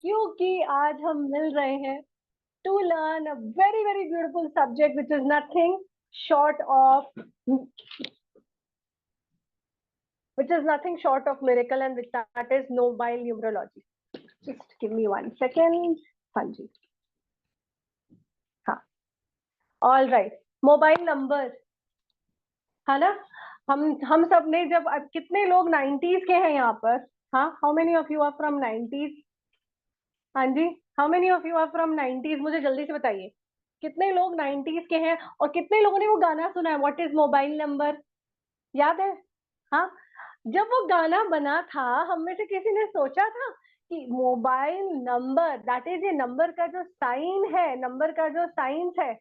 क्योंकि आज हम मिल रहे हैं to learn a very very beautiful subject which is nothing short of which is nothing short of miracle and that is mobile numerology. Just give me 1 second. हाँ जी, हाँ, all right. Mobile number है ना. हम सब ने जब कितने लोग 90s के हैं यहाँ पर. हाँ, how many of you are from 90s. हाँ जी, how many of you are from 90s. मुझे जल्दी से बताइए कितने लोग 90s के हैं और कितने लोगों ने वो गाना सुना है व्हाट इज मोबाइल नंबर. याद है. हाँ, जब वो गाना बना था हम में से किसी ने सोचा था कि मोबाइल नंबर दैट इज ये नंबर का जो साइन है, नंबर का जो साइंस है,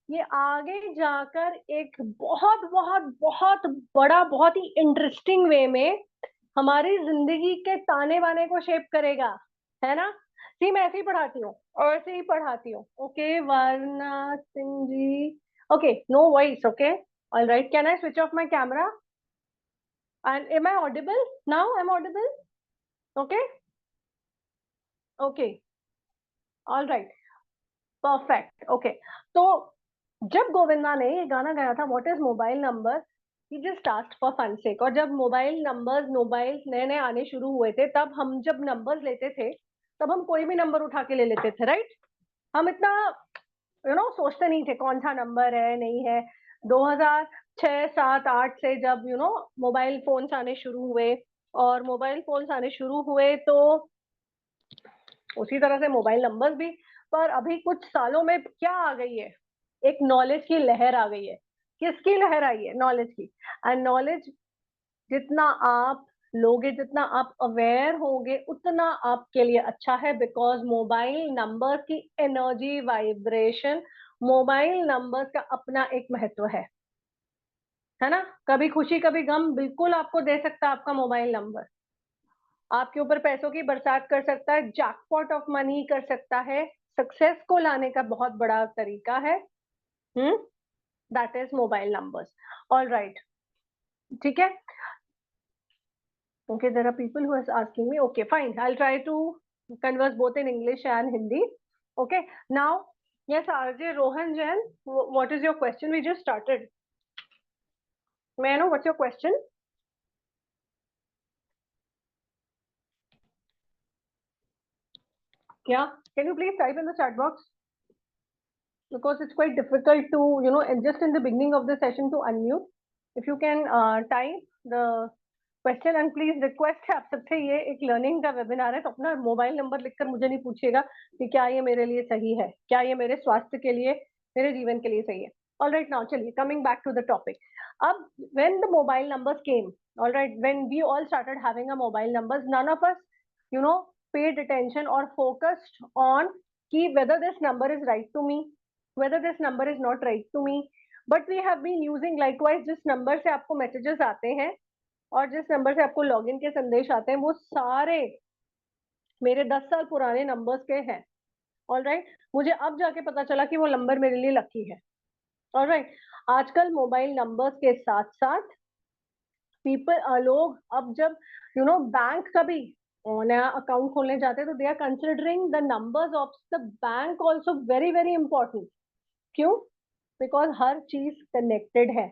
ये आगे जाकर एक बहुत बहुत बहुत बड़ा, बहुत ही इंटरेस्टिंग वे में हमारी जिंदगी के ताने बाने को शेप करेगा, है ना. सी, मैं ऐसे ही पढ़ाती हूँ और ऐसे ही पढ़ाती हूँ. Okay, Varna Singh ji. Okay, no voice. Okay, all right. Can I switch off my camera? And am I audible now? I'm audible. Okay. Okay. All right. Perfect. Okay. तो जब गोविंदा ने ये गाना गाया था what is mobile number, he just asked for fun sake. और जब mobile नए नए आने शुरू हुए थे, तब हम जब नंबर्स लेते थे तब हम कोई भी नंबर उठा के ले लेते थे, राइट. हम इतना सोचते नहीं थे कौन सा नंबर है नहीं है. 2006 7 8 से जब मोबाइल फोन्स आने शुरू हुए, और मोबाइल फोन्स आने शुरू हुए तो उसी तरह से मोबाइल नंबर्स भी. पर अभी कुछ सालों में क्या आ गई है, एक नॉलेज की लहर आ गई है. किसकी लहर आई है? नॉलेज की. एंड नॉलेज जितना आप लोगे, जितना आप अवेयर होगे, उतना आपके लिए अच्छा है. बिकॉज मोबाइल नंबर की एनर्जी, वाइब्रेशन, मोबाइल नंबर का अपना एक महत्व है ना. कभी खुशी कभी गम बिल्कुल आपको दे सकता है आपका मोबाइल नंबर. आपके ऊपर पैसों की बरसात कर सकता है, जैकपॉट ऑफ मनी कर सकता है, सक्सेस को लाने का बहुत बड़ा तरीका है. That is mobile numbers. All right. ठीक है. Okay, there are people who are asking me. Okay, fine. I'll try to converse both in English and Hindi. Okay. Now, yes, RJ Rohan Jain, what is your question? We just started. May I know what's your question? Yeah. Can you please type in the chat box? Because it's quite difficult to, just in the beginning of the session to unmute. If you can type the question. And please request है आप सबसे, ये एक learning का webinar है, तो अपना mobile number लिखकर मुझे नहीं पूछिएगा कि क्या ये मेरे लिए सही है, क्या ये मेरे स्वास्थ्य के लिए, मेरे जीवन के लिए सही है. All right. नाउ चलिए, coming back to the topic. अब when the mobile numbers came, all right, when we all started having a mobile numbers, none of us paid attention or focused on कि whether this number is right to me, whether this number is not right to me. But we have been using likewise, जिस number से आपको messages आते हैं और जिस number से आपको लॉगिन के संदेश आते हैं, वो सारे मेरे 10 साल पुराने नंबर्स के हैं. All right. मुझे अब जाके पता चला कि वो नंबर मेरे लिए लकी है. All right. आजकल मोबाइल नंबर्स के साथ साथ लोग अब जब बैंक का भी नया अकाउंट खोलने जाते हैं, तो they are considering the numbers of the bank also very very important. क्यों? बिकॉज हर चीज कनेक्टेड है.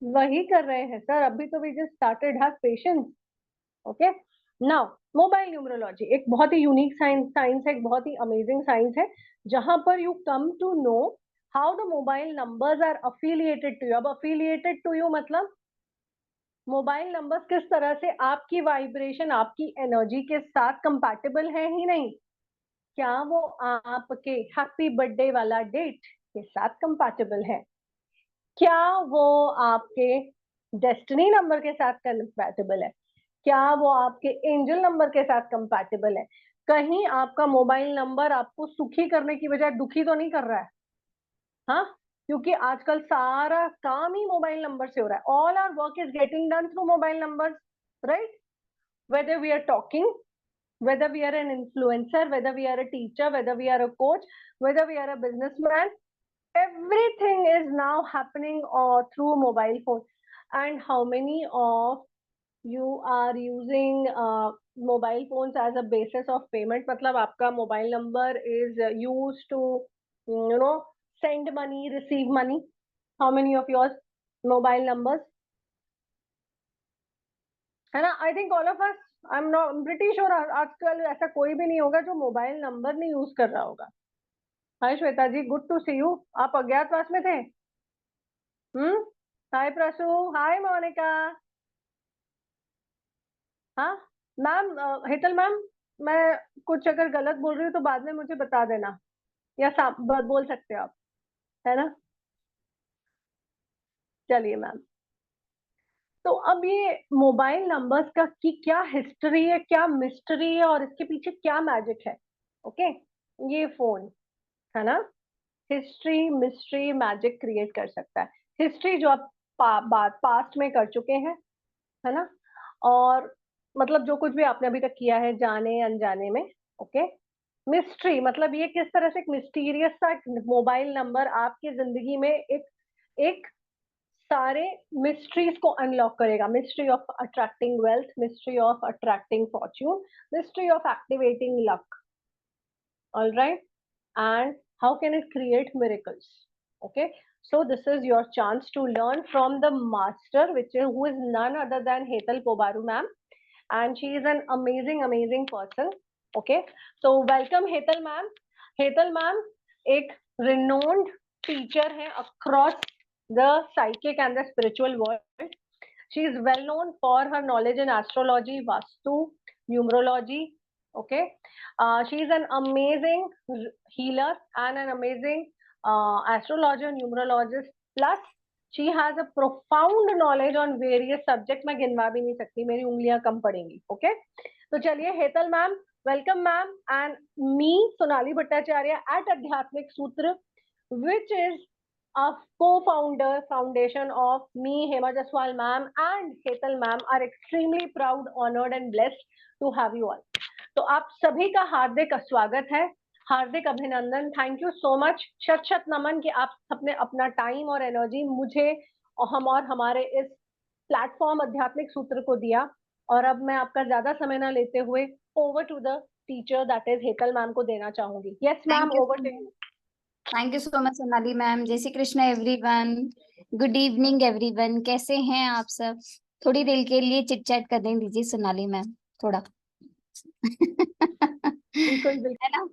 वही कर रहे हैं सर, अभी तो we just started. Have patience. Okay. Now, mobile numerology एक बहुत ही यूनिक साइंस है, एक बहुत ही अमेजिंग साइंस है, जहां पर you come to know how the mobile numbers are affiliated to you. अब अफिलिएटेड टू यू मतलब मोबाइल नंबर्स किस तरह से आपकी वाइब्रेशन, आपकी एनर्जी के साथ कंपैटिबल है ही नहीं, क्या वो आपके हैप्पी बर्थडे वाला डेट के साथ कंपैटिबल है, क्या वो आपके डेस्टिनी नंबर के साथ कंपैटिबल है, क्या वो आपके एंजल नंबर के साथ कंपैटिबल है. कहीं आपका मोबाइल नंबर आपको सुखी करने की बजाय दुखी तो नहीं कर रहा है. हाँ, क्योंकि आजकल सारा काम ही मोबाइल नंबर से हो रहा है. All our work is getting done through mobile numbers, right. whether we are talking, whether we are an influencer, whether we are a teacher, whether we are a coach, whether we are a businessman, everything is now happening through mobile phone. And how many of you are using mobile phones as a basis of payment, मतलब आपका mobile number is use to you know send money, receive money? How many of yours mobile numbers? है ना? I think all of us, I am not pretty sure, आजकल ऐसा कोई भी नहीं होगा जो मोबाइल नंबर नहीं यूज कर रहा होगा। हाय श्वेता जी, गुड टू सी यू। आप अज्ञातवास में थे? हम्म। हाय प्रसू, हाय मोनिका। हाँ मैम, हेतल मैम, मैं कुछ अगर गलत बोल रही हूँ तो बाद में मुझे बता देना, या बोल सकते हो आप, है ना? चलिए मैम, तो अब ये मोबाइल नंबर्स का की क्या हिस्ट्री है, क्या मिस्ट्री है, और इसके पीछे क्या मैजिक है? ओके, ये फोन, है ना, हिस्ट्री मिस्ट्री मैजिक क्रिएट कर सकता है। हिस्ट्री जो आप बात पास्ट में कर चुके हैं, है ना, और मतलब जो कुछ भी आपने अभी तक किया है जाने अनजाने में। ओके, मिस्ट्री मतलब ये किस तरह से एक मिस्टीरियस सा मोबाइल नंबर आपकी जिंदगी में एक एक सारे मिस्ट्रीज को अनलॉक करेगा। Mystery of attracting wealth, mystery of attracting Fortune, mystery of activating luck. All right, and how can it create miracles? Okay, so this is your chance to learn from the master, who is none other than Hetal Pobaru ma'am, and she is an amazing person. Okay, so welcome Hetal ma'am. Hetal ma'am एक renowned teacher है across the psychic and the spiritual world. She is well known for her knowledge in astrology, Vastu, numerology. Okay, she is an amazing healer and an amazing astrologer, numerologist. Plus, she has a profound knowledge on various subjects. मैं गिनवा भी नहीं सकती, मेरी उंगलियां कम पड़ेंगी. Okay, तो चलिए Hetal ma'am, welcome ma'am, and me Sonali Bhattacharya at आध्यात्मिक सूत्र, which is a co-founder foundation of me, Hema Jaswal ma'am, and Hetal ma'am are extremely proud, honored and blessed to have you all. तो आप सभी का हार्दिक स्वागत है, हार्दिक अभिनंदन। थैंक यू सो मच, शत शत नमन कि आप सबने अपना टाइम और एनर्जी मुझे और हमारे इस प्लेटफॉर्म आध्यात्मिक सूत्र को दिया। और अब मैं आपका ज्यादा समय ना लेते हुए over to the teacher, that is Hetal ma'am को देना चाहूंगी। Yes ma'am, thank you over to you. Thank you so much Sonali ma'am. जय Shri Krishna everyone, good evening everyone. कैसे हैं आप सब? थोड़ी देर के लिए चिट चैट करने दीजिए सोनाली मैम, थोड़ा बिल्कुल बिल्कुल, है ना?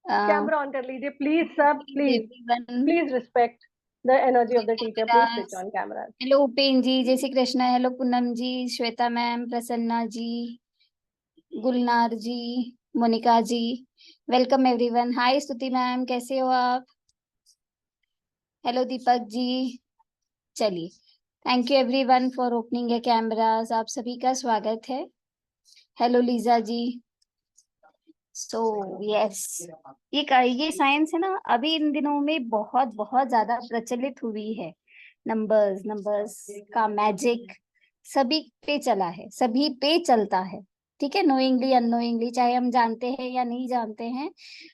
कैमरा ऑन कर लीजिए प्लीज सब, please everyone, please respect the energy of the teacher, please switch on camera. Hello Upen ji, जय Shri Krishna. Hello Poonam ji, Shweta ma'am, Prasanna ji, Gulnar ji, Monika ji, welcome everyone. Hi Stuti ma'am, कैसे हो आप? हेलो दीपक जी। चलिए, thank you everyone for opening a cameras. आप सभी का स्वागत है। Hello Lisa ji. So yes, ये साइंस है ना, अभी इन दिनों में बहुत बहुत ज्यादा प्रचलित हुई है। नंबर्स नंबर्स का मैजिक सभी पे चला है, सभी पे चलता है। ठीक है, नोइंगली अननोइंगली, चाहे हम जानते हैं या नहीं जानते हैं,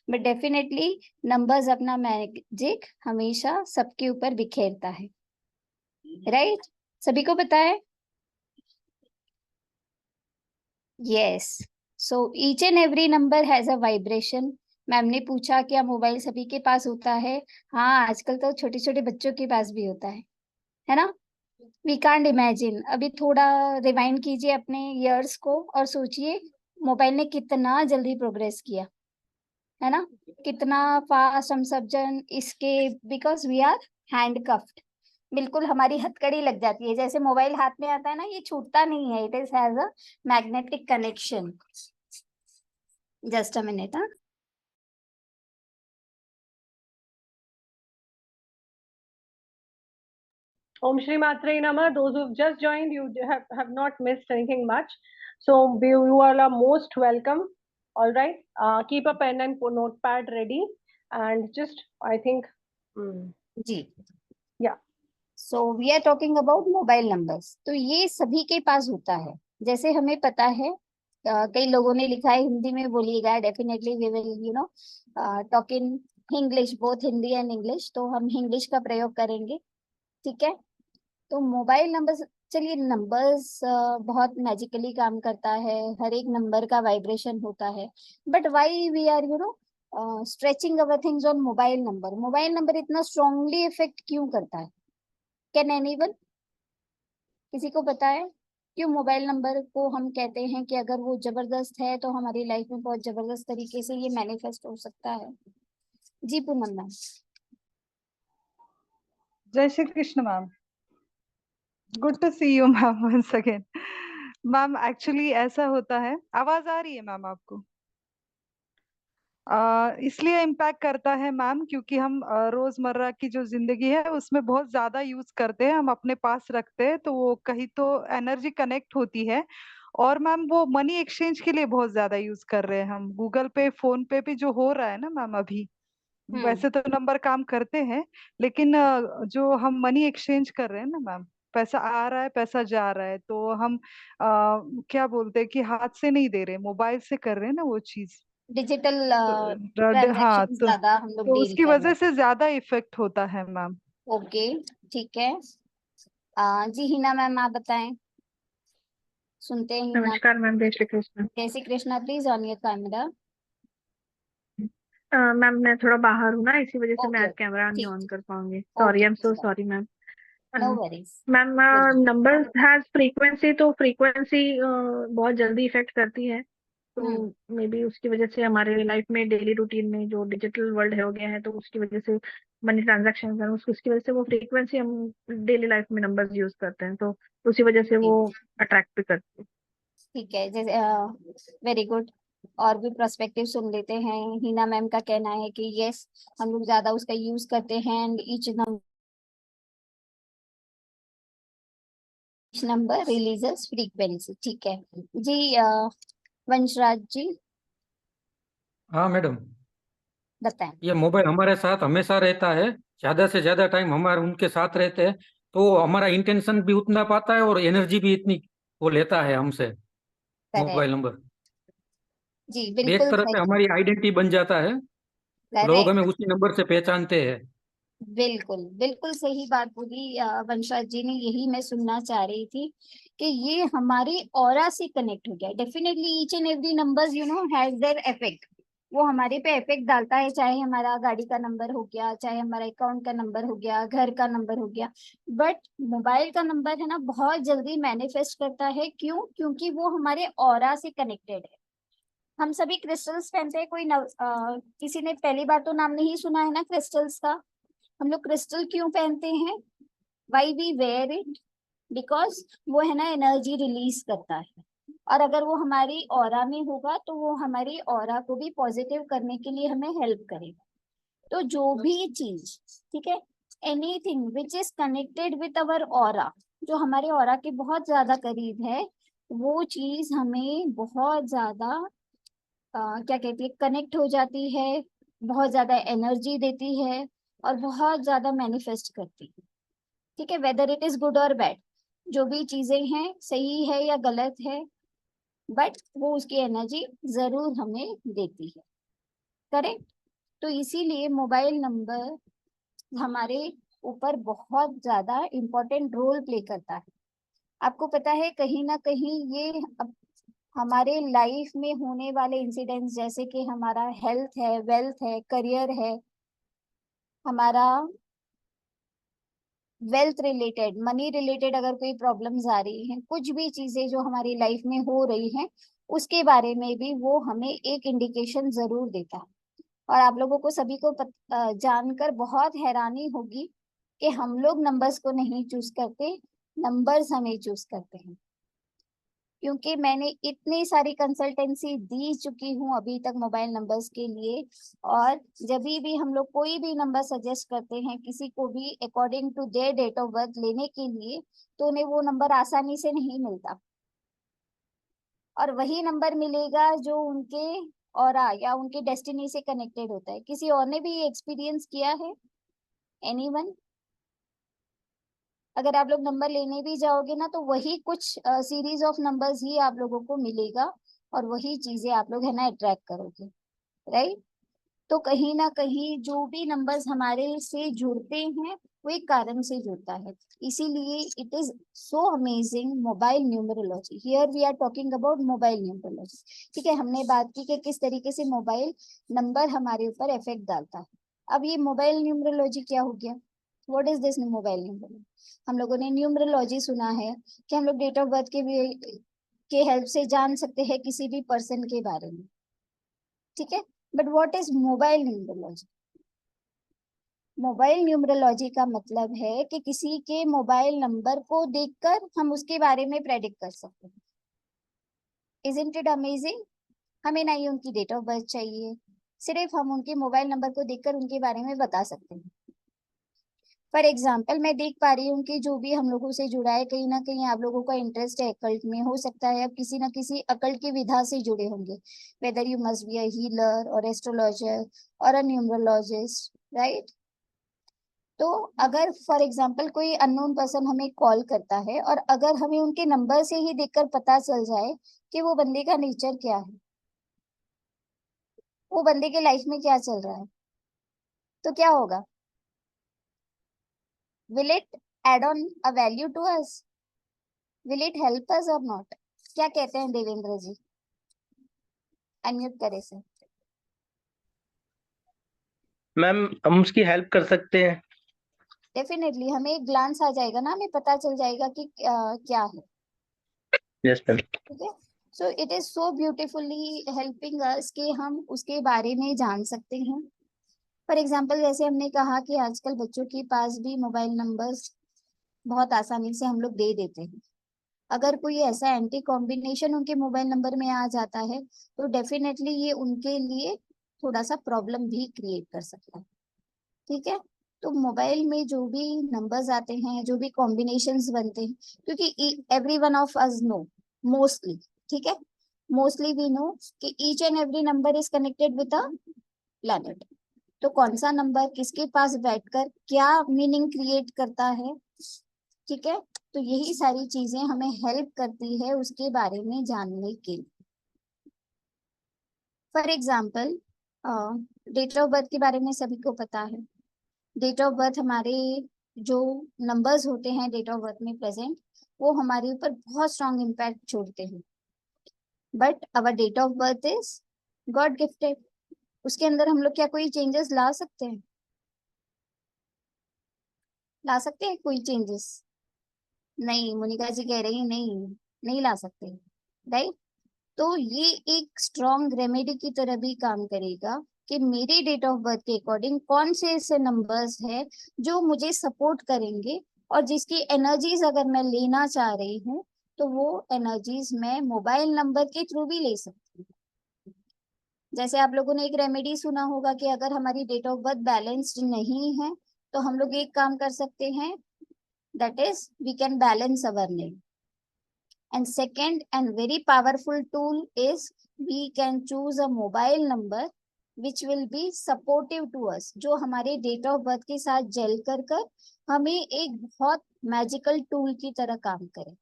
बट डेफिनेटली नंबर्स अपना मैजिक हमेशा सबके ऊपर बिखेरता है। राइट, सभी को पता है। Yes, so each and every number has a vibration. Ma'am ने पूछा क्या मोबाइल सभी के पास होता है? हाँ, आजकल तो छोटे छोटे बच्चों के पास भी होता है ना? We can't imagine. अभी थोड़ा रिवाइंड कीजिए अपने ईयर्स को और सोचिए मोबाइल ने कितना जल्दी प्रोग्रेस किया, है ना? कितना फास्ट हम सब जन इसके, because we are handcuffed, बिल्कुल हमारी हथकड़ी लग जाती है। जैसे मोबाइल हाथ में आता है ना, ये छूटता नहीं है, it is has a magnetic connection. Just a minute. हाँ, Om Shri Matre Namah. Those who've just joined, you have not missed anything much. So you all are most welcome. All right. Keep a pen and notepad ready. And just, I think, जी, yeah. So we are talking about mobile numbers. तो ये सभी के पास होता है, जैसे हमें पता है। कई लोगों ने लिखा है हिंदी में बोलिएगा, definitely we will talk in English, both Hindi and English, तो हम इंग्लिश का प्रयोग करेंगे। ठीक है, तो मोबाइल नंबर चलिए, नंबर्स बहुत मैजिकली काम करता है, हर एक नंबर का वाइब्रेशन होता है, but why we are stretching our things on mobile number इतना स्ट्रांगली इफेक्ट क्यों करता है? कैन एनीवन, किसी को पता है क्यों मोबाइल नंबर को हम कहते हैं कि अगर वो जबरदस्त है तो हमारी लाइफ में बहुत जबरदस्त तरीके से ये मैनिफेस्ट हो सकता है? जी पूनम मैम। जय Shri Krishna ma'am. Good to see you ma'am once again. Ma'am actually ऐसा होता है, आवाज आ रही है मैम आपको? इसलिए इम्पैक्ट करता है मैम क्योंकि हम रोजमर्रा की जो जिंदगी है उसमें बहुत ज्यादा यूज करते हैं, हम अपने पास रखते हैं, तो वो कहीं तो एनर्जी कनेक्ट होती है। और मैम वो मनी एक्सचेंज के लिए बहुत ज्यादा यूज कर रहे हैं हम, गूगल पे फोन पे भी जो हो रहा है ना मैम अभी, वैसे तो नंबर काम करते हैं, लेकिन जो हम मनी एक्सचेंज कर रहे हैं ना मैम, पैसा आ रहा है पैसा जा रहा है, तो हम क्या बोलते हैं कि हाथ से नहीं दे रहे, मोबाइल से कर रहे हैं ना वो चीज। डिजिटल हाँ ट्रांजैक्शन ज्यादा हम लोग तो डील उसकी कर रहे वजह से ज्यादा इफेक्ट होता है मैम। हैं। ओके, ठीक है। जी हिना मैम, आप बताएं, सुनते हैं हिना। नमस्कार मैम, जय श्री कृष्ण। जय Shri Krishna, please on your camera. Ma'am मैं थोड़ा बाहर हूँ ना, इसी वजह से मैं ओके आज ओके, कैमरा नहीं ठीक ऑन ठीक, कर पाऊंगी। Sorry, okay, I am so sorry ma'am. No worries. Ma'am, बोलिए। नंबर्स हैज फ्रीक्वेंसी, तो फ्रीक्वेंसी बहुत जल्दी इफेक्ट करती है। तो हम्म मे बी उसकी वजह से हमारे लाइफ में, डेली रूटीन में जो डिजिटल वर्ल्ड हो गया है, तो उसकी वजह से मनी ट्रांजेक्शन है, उसकी वजह से वो फ्रीक्वेंसी हम डेली लाइफ में नंबर्स यूज करते हैं, तो उसी वजह से वो अट्रैक्ट भी करती है। ठीक है, जैसे वेरी गुड। और भी पर्सपेक्टिव सुन लेते हैं। हिना मैम का कहना है कि यस, हम लोग ज्यादा उसका यूज करते हैं and each number releases frequency. ठीक है जी। वंशराज जी हाँ मैडम, बताएं। ये मोबाइल हमारे साथ हमेशा रहता है, ज्यादा से ज्यादा टाइम हमारे उनके साथ रहते हैं, तो हमारा इंटेंशन भी उतना पाता है और एनर्जी भी इतनी वो लेता है हमसे। करेक्ट, मोबाइल नंबर जी एक बिल्कुल तरह से सही। हमारी आइडेंटिटी बन जाता है, लोग हमें करेक्ट, उसी नंबर से पहचानते हैं। बिल्कुल बिल्कुल सही बात बोली वंशराज जी ने, यही मैं सुनना चाह रही थी कि ये हमारी ऑरा से कनेक्ट हो गया। Definitely each and every number has their effect, वो हमारे पे इफेक्ट डालता है, चाहे हमारा गाड़ी का नंबर हो गया, चाहे हमारा अकाउंट का नंबर हो गया, घर का नंबर हो गया। बट मोबाइल का नंबर है ना, बहुत जल्दी मैनिफेस्ट करता है। क्यों? क्योंकि वो हमारे ऑरा से कनेक्टेड है। हम सभी क्रिस्टल्स पहनते हैं, किसी ने पहली बार तो नाम नहीं सुना है ना क्रिस्टल्स का। हम लोग क्रिस्टल क्यों पहनते हैं? Why we wear it? Because वो है ना एनर्जी रिलीज करता है, और अगर वो हमारी ऑरा में होगा तो वो हमारी ऑरा को भी पॉजिटिव करने के लिए हमें हेल्प करेगा। तो जो भी चीज, ठीक है, anything which is connected with our aura, जो हमारे ऑरा के बहुत ज्यादा करीब है, वो चीज हमें बहुत ज्यादा क्या कहती है, कनेक्ट हो जाती है, बहुत ज्यादा एनर्जी देती है, और बहुत ज्यादा मैनिफेस्ट करती है। ठीक है, वेदर इट इज गुड और बैड, जो भी चीजें हैं, सही है या गलत है, बट वो उसकी एनर्जी जरूर हमें देती है। करेक्ट। तो इसीलिए मोबाइल नंबर हमारे ऊपर बहुत ज्यादा इम्पोर्टेंट रोल प्ले करता है। आपको पता है, कहीं ना कहीं ये हमारे लाइफ में होने वाले इंसिडेंट्स, जैसे कि हमारा हेल्थ है, वेल्थ है, करियर है, हमारा वेल्थ रिलेटेड, मनी रिलेटेड अगर कोई प्रॉब्लम्स आ रही हैं, कुछ भी चीजें जो हमारी लाइफ में हो रही हैं, उसके बारे में भी वो हमें एक इंडिकेशन जरूर देता है। और आप लोगों को सभी को जानकर बहुत हैरानी होगी कि हम लोग नंबर्स को नहीं चूज करते, नंबर्स हमें चूज करते हैं। क्योंकि मैंने इतनी सारी कंसल्टेंसी दी चुकी हूँ अभी तक मोबाइल नंबर्स के लिए, और जब भी हम लोग कोई भी नंबर सजेस्ट करते हैं किसी को भी according to their date of birth लेने के लिए, तो उन्हें वो नंबर आसानी से नहीं मिलता, और वही नंबर मिलेगा जो उनके ऑरा या उनके डेस्टिनी से कनेक्टेड होता है। किसी और ने भी ये एक्सपीरियंस किया है? एनीवन? अगर आप लोग नंबर लेने भी जाओगे ना, तो वही कुछ सीरीज ऑफ नंबर्स ही आप लोगों को मिलेगा, और वही चीजें आप लोग है ना अट्रैक्ट करोगे, राइट? तो कहीं ना कहीं जो भी नंबर्स हमारे से जुड़ते हैं, वो एक कारण से जुड़ता है। इसीलिए it is so amazing mobile numerology. Here we are talking about mobile numerology. ठीक है, हमने बात की कि किस तरीके से मोबाइल नंबर हमारे ऊपर इफेक्ट डालता है। अब ये मोबाइल न्यूमरोलॉजी क्या हो गया? What is this mobile numerology? हम लोगों ने न्यूमरोलॉजी सुना है कि हम लोग डेट ऑफ बर्थ के हेल्प से जान सकते हैं किसी भी पर्सन के बारे में। ठीक है, but what is mobile numerology? Mobile numerology का मतलब है कि किसी के मोबाइल नंबर को देखकर हम उसके बारे में प्रेडिक्ट कर सकते हैं। Isn't it amazing? हमें ना ही उनकी डेट ऑफ बर्थ चाहिए, सिर्फ हम उनके मोबाइल नंबर को देखकर उनके बारे में बता सकते हैं। फॉर एग्जाम्पल, मैं देख पा रही हूँ कि जो भी हम लोगों से जुड़ा है, कहीं ना कहीं आप लोगों का इंटरेस्ट है अकल्ट में, हो सकता है आप किसी ना किसी अकल्ट की विधा से जुड़े होंगे, whether you must be a healer और एस्ट्रोलॉजर और अ न्यूमरोलॉजिस्ट, राइट? तो अगर फॉर एग्जाम्पल कोई अननोन पर्सन हमें कॉल करता है और अगर हमें उनके नंबर से ही देखकर पता चल जाए कि वो बंदे का नेचर क्या है, वो बंदे के लाइफ में क्या चल रहा है, तो क्या होगा? Will it add on a value to us? Will it help us और नॉट? क्या कहते हैं देवेंद्र जी? अनम्यूट करे सर। मैम हम उसकी हेल्प कर सकते हैं। डेफिनेटली हमें एक ग्लांस आ जाएगा ना, हमें पता चल जाएगा कि क्या है। Yes ma'am. ठीक है, so it is so beautifully helping us कि हम उसके बारे में जान सकते हैं। फॉर एग्जाम्पल, जैसे हमने कहा कि आजकल बच्चों के पास भी मोबाइल नंबर्स बहुत आसानी से हम लोग दे देते हैं। अगर कोई ऐसा एंटी कॉम्बिनेशन उनके मोबाइल नंबर में आ जाता है तो डेफिनेटली ये उनके लिए थोड़ा सा प्रॉब्लम भी क्रिएट कर सकता है। ठीक है, तो मोबाइल में जो भी नंबर्स आते हैं, जो भी कॉम्बिनेशंस बनते हैं, क्योंकि every one of us know mostly, ठीक है, मोस्टली वी नो कि each and every number is connected with a planet. तो कौन सा नंबर किसके पास बैठकर क्या मीनिंग क्रिएट करता है, ठीक है, तो यही सारी चीजें हमें हेल्प करती है उसके बारे में जानने के लिए। For example, date of birth के बारे में सभी को पता है। डेट ऑफ बर्थ हमारे जो नंबर्स होते हैं डेट ऑफ बर्थ में प्रेजेंट, वो हमारे ऊपर बहुत स्ट्रॉन्ग इम्पैक्ट छोड़ते हैं। But our date of birth is God gifted. उसके अंदर हम लोग क्या कोई चेंजेस ला सकते हैं? ला सकते हैं कोई चेंजेस? नहीं, मोनिका जी कह रही है नहीं, नहीं ला सकते, राइट? तो ये एक स्ट्रॉन्ग रेमेडी की तरह भी काम करेगा कि मेरे डेट ऑफ बर्थ के अकॉर्डिंग कौन से ऐसे नंबर्स है जो मुझे सपोर्ट करेंगे और जिसकी एनर्जीज अगर मैं लेना चाह रही हूँ तो वो एनर्जीज मैं मोबाइल नंबर के थ्रू भी ले सकती हूँ। जैसे आप लोगों ने एक रेमेडी सुना होगा कि अगर हमारी डेट ऑफ बर्थ बैलेंस्ड नहीं है तो हम लोग एक काम कर सकते हैं, that is we can balance our name. And second and very powerful tool is we can choose a mobile number which will be supportive to us, जो हमारे डेट ऑफ बर्थ के साथ जेल कर कर हमें एक बहुत मैजिकल टूल की तरह काम करे।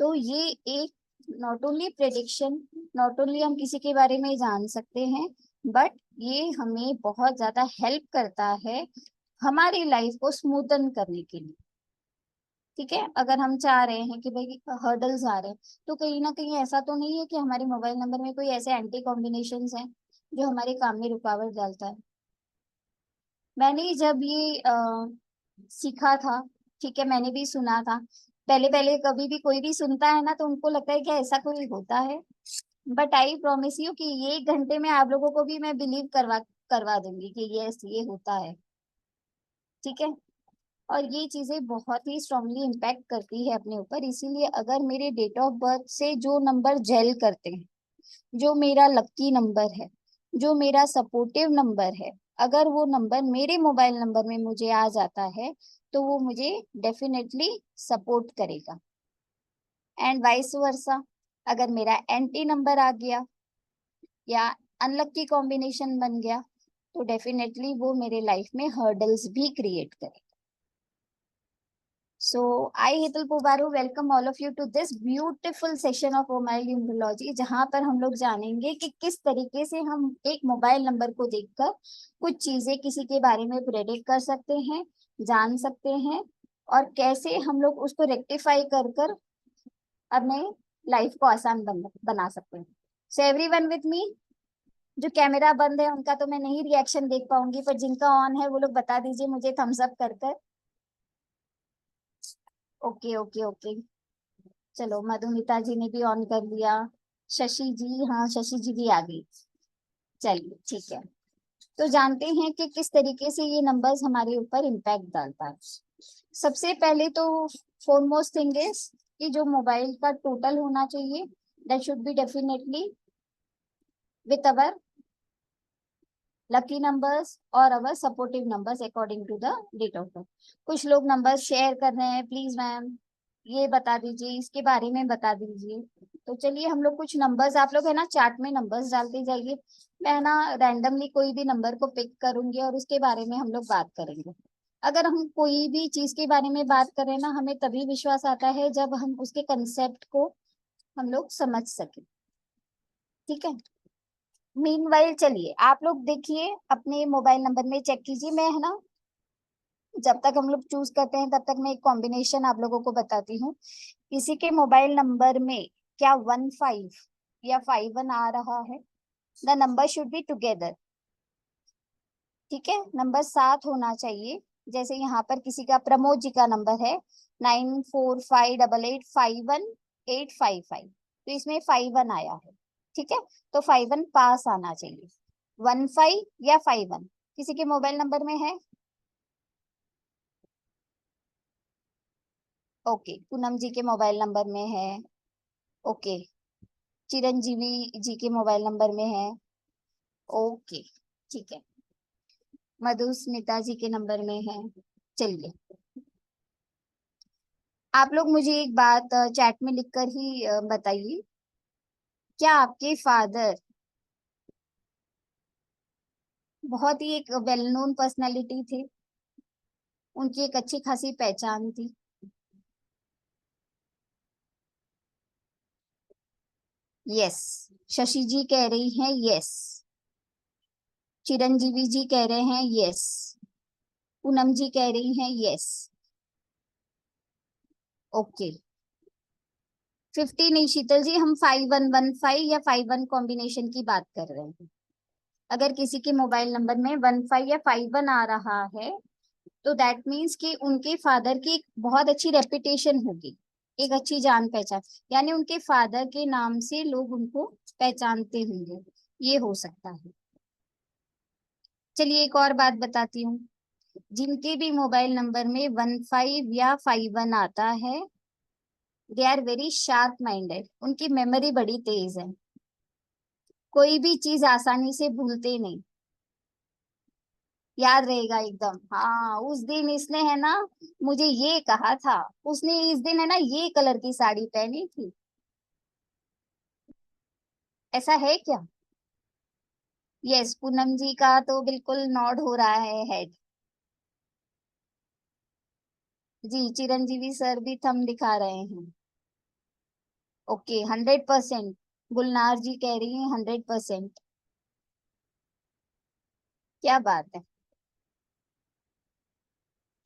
तो ये एक not only prediction, not only हम किसी के बारे में जान सकते हैं, बट ये हमें बहुत ज्यादा हेल्प करता है हमारी लाइफ को स्मूथन करने के लिए। ठीक है, अगर हम चाह रहे हैं कि भाई हर्डल्स आ रहे हैं तो कहीं ना कहीं ऐसा तो नहीं है कि हमारे मोबाइल नंबर में कोई ऐसे एंटी कॉम्बिनेशंस हैं जो हमारे काम में रुकावट डालता है। मैंने जब ये सीखा था, ठीक है, मैंने भी सुना था, पहले पहले कभी भी कोई भी सुनता है ना तो उनको लगता है कि ऐसा कोई होता है, बट आई प्रॉमिस यू कि ये 1 घंटे में आप लोगों को भी मैं बिलीव करवा करवा दूंगी कि ये होता है। ठीक है, और ये चीजें बहुत ही स्ट्रांगली इम्पैक्ट करती है अपने ऊपर। इसीलिए अगर मेरे डेट ऑफ बर्थ से जो नंबर जेल करते हैं, जो मेरा लकी नंबर है, जो मेरा सपोर्टिव नंबर है, अगर वो नंबर मेरे मोबाइल नंबर में मुझे आ जाता है तो वो मुझे डेफिनेटली सपोर्ट करेगा। एंड वाइस वर्सा, अगर मेरा एंटी नंबर आ गया या अनलकी कॉम्बिनेशन बन गया तो डेफिनेटली वो मेरे लाइफ में हर्डल्स भी क्रिएट करे। So I Hitul Pubaru welcome all of you to this beautiful session of mobile numerology, जहां पर हम लोग जानेंगे कि किस तरीके से हम एक मोबाइल नंबर को देखकर कुछ चीजें किसी के बारे में प्रेडिक्ट कर सकते हैं, जान सकते हैं, और कैसे हम लोग उसको रेक्टिफाई कर कर अपने लाइफ को आसान बना सकते हैं। So everyone with me. जो कैमरा बंद है उनका तो मैं नहीं रिएक्शन देख पाऊंगी, पर जिनका ऑन है वो लोग बता दीजिए मुझे थम्स अप कर कर। ओके ओके ओके, चलो मधुमिता जी ने भी ऑन कर लिया। शशि जी, हाँ शशि जी भी आ गई। चलिए ठीक है, तो जानते हैं कि किस तरीके से ये नंबर्स हमारे ऊपर इम्पैक्ट डालता है। सबसे पहले तो फोरमोस्ट थिंग इज कि जो मोबाइल का टोटल होना चाहिए, that should be definitely with our lucky numbers और our supportive numbers according to the date of birth. कुछ लोग नंबर्स शेयर कर रहे हैं, प्लीज मैम ये बता दीजिए, इसके बारे में बता दीजिए। तो चलिए हम लोग कुछ नंबर्स, आप लोग है ना चार्ट में नंबर्स डालते जाइए, मैं ना रैंडमली कोई भी नंबर को पिक करूंगी और उसके बारे में हम लोग बात करेंगे। अगर हम कोई भी चीज के बारे में बात करें ना, हमें तभी विश्वास आता है जब हम उसके कंसेप्ट को हम लोग समझ सके, ठीक है। मीनवाइल चलिए आप लोग देखिए अपने मोबाइल नंबर में चेक कीजिए, मैं है ना जब तक हम लोग चूज करते हैं तब तक मैं एक कॉम्बिनेशन आप लोगों को बताती हूँ। किसी के मोबाइल नंबर में क्या 15 या 51 आ रहा है, the number should be together, ठीक है। नंबर साथ होना चाहिए। जैसे यहाँ पर किसी का प्रमोद जी का नंबर है 9458851855, तो इसमें 51 आया है, ठीक है। तो 51 पास आना चाहिए। 15 या 51 किसी के मोबाइल नंबर में है? ओके, पूनम जी के मोबाइल नंबर में है। ओके, चिरंजीवी जी के मोबाइल नंबर में है। ओके ठीक है, मधुस्मिता जी के नंबर में है। चलिए आप लोग मुझे एक बात चैट में लिखकर ही बताइए, क्या आपके फादर बहुत ही एक वेल नोन पर्सनालिटी थे, उनकी एक अच्छी खासी पहचान थी? यस, शशि जी कह रही हैं यस, चिरंजीवी जी कह रहे हैं यस, पूनम जी कह रही हैं यस। ओके 50 नहीं शीतल जी, हम 5115 या 51 कॉम्बिनेशन की बात कर रहे हैं। अगर किसी के मोबाइल नंबर में 15 या 51 आ रहा है तो दैट मीन्स कि उनके फादर की एक बहुत अच्छी रेपुटेशन होगी, एक अच्छी जान पहचान, यानी उनके फादर के नाम से लोग उनको पहचानते होंगे, ये हो सकता है। चलिए एक और बात बताती हूँ, जिनके भी मोबाइल नंबर में 15 या 51 आता है, they are very sharp minded, उनकी मेमोरी बड़ी तेज है, कोई भी चीज आसानी से भूलते नहीं, याद रहेगा एकदम। हाँ उस दिन इसने है ना मुझे ये कहा था, उसने इस दिन है ना ये कलर की साड़ी पहनी थी, ऐसा है क्या? यस, पूनम जी का तो बिल्कुल नॉड हो रहा है हेड। जी चिरंजीवी सर भी थम दिखा रहे हैं। ओके 100%, गुलनार जी कह रही हैं 100%। क्या बात है,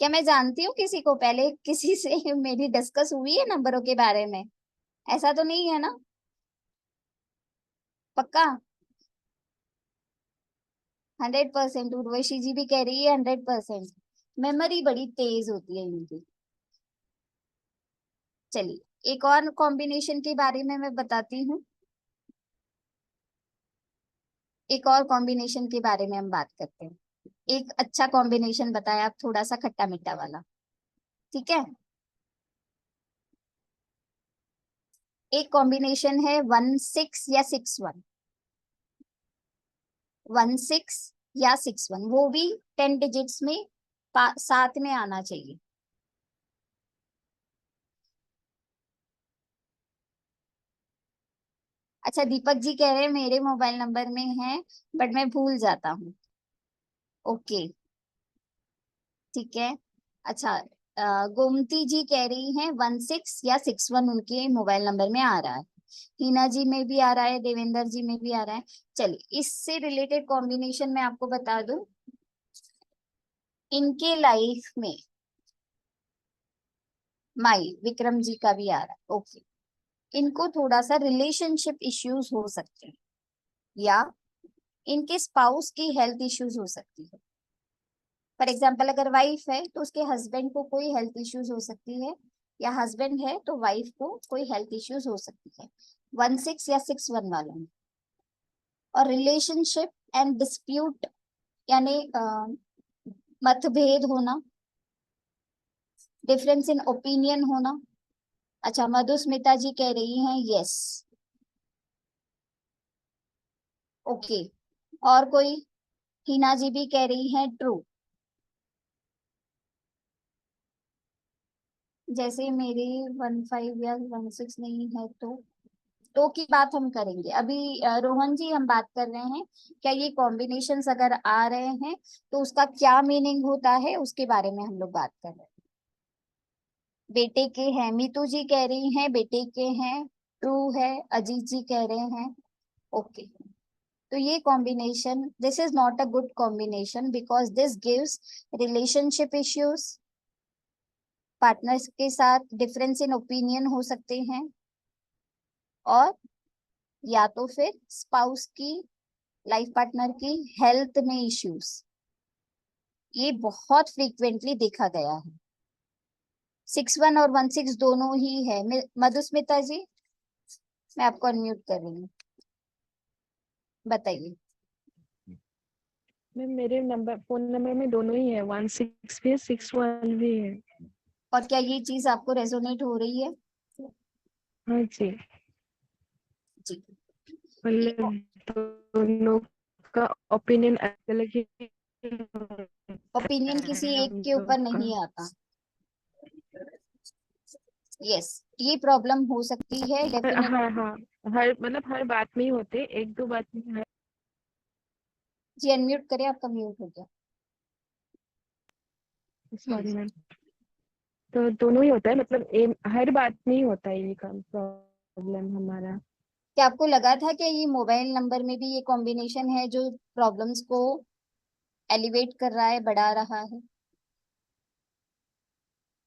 क्या मैं जानती हूँ किसी को, पहले किसी से मेरी डिस्कस हुई है नंबरों के बारे में? ऐसा तो नहीं है ना? पक्का 100%। उर्वशी जी भी कह रही है 100%, मेमोरी बड़ी तेज होती है इनकी। चलिए एक और कॉम्बिनेशन के बारे में मैं बताती हूँ, एक और कॉम्बिनेशन के बारे में हम बात करते हैं। एक अच्छा कॉम्बिनेशन बताया आप, थोड़ा सा खट्टा मीठा वाला, ठीक है। एक कॉम्बिनेशन है 16 या 61, 16 या 61, वो भी 10 डिजिट्स में साथ में आना चाहिए। अच्छा दीपक जी कह रहे हैं मेरे मोबाइल नंबर में है बट मैं भूल जाता हूँ। ओके ठीक है, अच्छा गोमती जी कह रही हैं 16 या 61 उनके मोबाइल नंबर में आ रहा है। हिना जी में भी आ रहा है, देवेंद्र जी में भी आ रहा है। चलिए इससे रिलेटेड कॉम्बिनेशन मैं आपको बता दूं, इनके लाइफ में माई विक्रम जी का भी आ रहा है। ओके, इनको थोड़ा सा रिलेशनशिप इश्यूज हो सकते हैं, या इनके स्पाउस की हेल्थ इश्यूज हो सकती है। फॉर एग्जाम्पल अगर वाइफ है तो उसके हस्बैंड को कोई हेल्थ इश्यूज हो सकती है, या हस्बैंड है तो वाइफ को कोई हेल्थ इश्यूज हो सकती है 16 या 61 वालों में। और रिलेशनशिप एंड डिस्प्यूट यानी मतभेद होना, डिफरेंस इन ओपिनियन होना। अच्छा, मधुस्मिता जी कह रही हैं यस। ओके, और कोई? हिना जी भी कह रही हैं ट्रू। जैसे मेरे 15 या 16 नहीं है तो की बात हम करेंगे अभी। रोहन जी हम बात कर रहे हैं क्या ये कॉम्बिनेशंस अगर आ रहे हैं तो उसका क्या मीनिंग होता है, उसके बारे में हम लोग बात कर रहे हैं। बेटे के हैं, मीतू जी कह रही हैं बेटे के हैं, ट्रू है। अजीत जी कह रहे हैं ओके। तो ये combination, this is not a good combination because this gives relationship issues, partners के साथ डिफरेंस इन ओपिनियन हो सकते हैं, और या तो फिर स्पाउस की, लाइफ पार्टनर की हेल्थ में इश्यूज। ये बहुत फ्रीक्वेंटली देखा गया है। 61 और 16 दोनों ही है। मधुस्मिता जी मैं आपको अनम्यूट कर रही हूँ, बताइए। मैम मेरे नंबर फोन नंबर में दोनों ही है, 16 भी है 61 भी है। और क्या ये चीज आपको रेजोनेट हो रही है? हाँ जी, जी, मतलब दोनों का ओपिनियन अलग अलग ही ओपिनियन किसी है एक हम के लोग ऊपर का। नहीं आता। यस, ये प्रॉब्लम हो सकती है डेफिनेट। हाँ हाँ, हर मतलब हर बात में ही होते, एक दो बात में है। जी अनम्यूट करें, आपका म्यूट हो गया। Sorry ma'am. तो दोनों ही होता है, मतलब हर बात में ही होता है ये काम प्रॉब्लम हमारा। क्या आपको लगा था कि ये मोबाइल नंबर में भी ये कॉम्बिनेशन है जो प्रॉब्लम्स को एलिवेट कर रहा है, बढ़ा रहा है?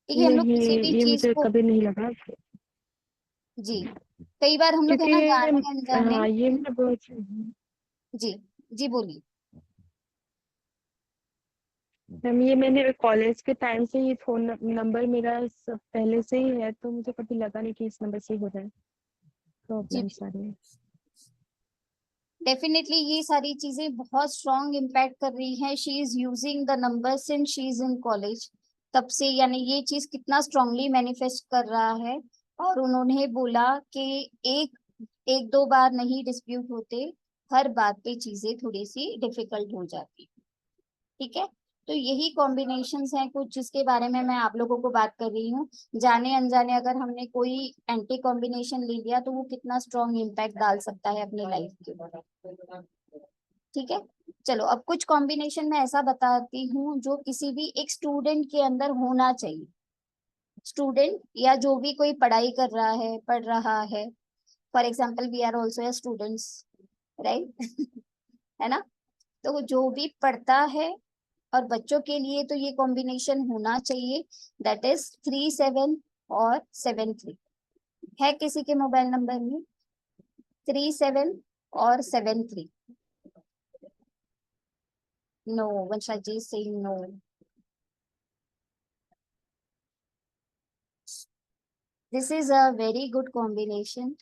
देखिए हम लोग नहीं, किसी भी ये चीज मुझे को, कभी नहीं लगा, जी कई बार हम लोग है क्योंकि ना ये जाने अनजाने। हाँ ये मैं बहुत जी, जी बोलिए। मैम, ये मैंने कॉलेज के टाइम से ये फोन नंबर मेरा सब पहले से ही है, तो मुझे कभी लगा नहीं कि इस नंबर से ही हो जाए जी प्रॉब्लम सारी। डेफिनेटली ये सारी चीजें बहुत स्ट्रॉन्ग इम्पैक्ट कर रही हैं। She is using the number since she is in college, तब से, यानी ये चीज कितना स्ट्रांगली मैनिफेस्ट कर रहा है। और उन्होंने बोला कि एक एक दो बार नहीं डिस्प्यूट होते, हर बात पे चीजें थोड़ी सी डिफिकल्ट हो जाती। ठीक है, तो यही कॉम्बिनेशंस हैं कुछ जिसके बारे में मैं आप लोगों को बात कर रही हूँ। जाने अनजाने अगर हमने कोई एंटी कॉम्बिनेशन ले लिया तो वो कितना स्ट्रॉन्ग इम्पैक्ट डाल सकता है अपनी लाइफ के ऊपर। ठीक है, चलो अब कुछ कॉम्बिनेशन मैं ऐसा बताती हूँ जो किसी भी एक स्टूडेंट के अंदर होना चाहिए। स्टूडेंट या जो भी कोई पढ़ाई कर रहा है, पढ़ रहा है, for example we are also a students, right? है ना? तो जो भी पढ़ता है, और बच्चों के लिए तो ये कॉम्बिनेशन होना चाहिए, दैट इज 37 और 73। है किसी के मोबाइल नंबर में 37 और 73? नो, वंशा जी से no. This is a very good combination.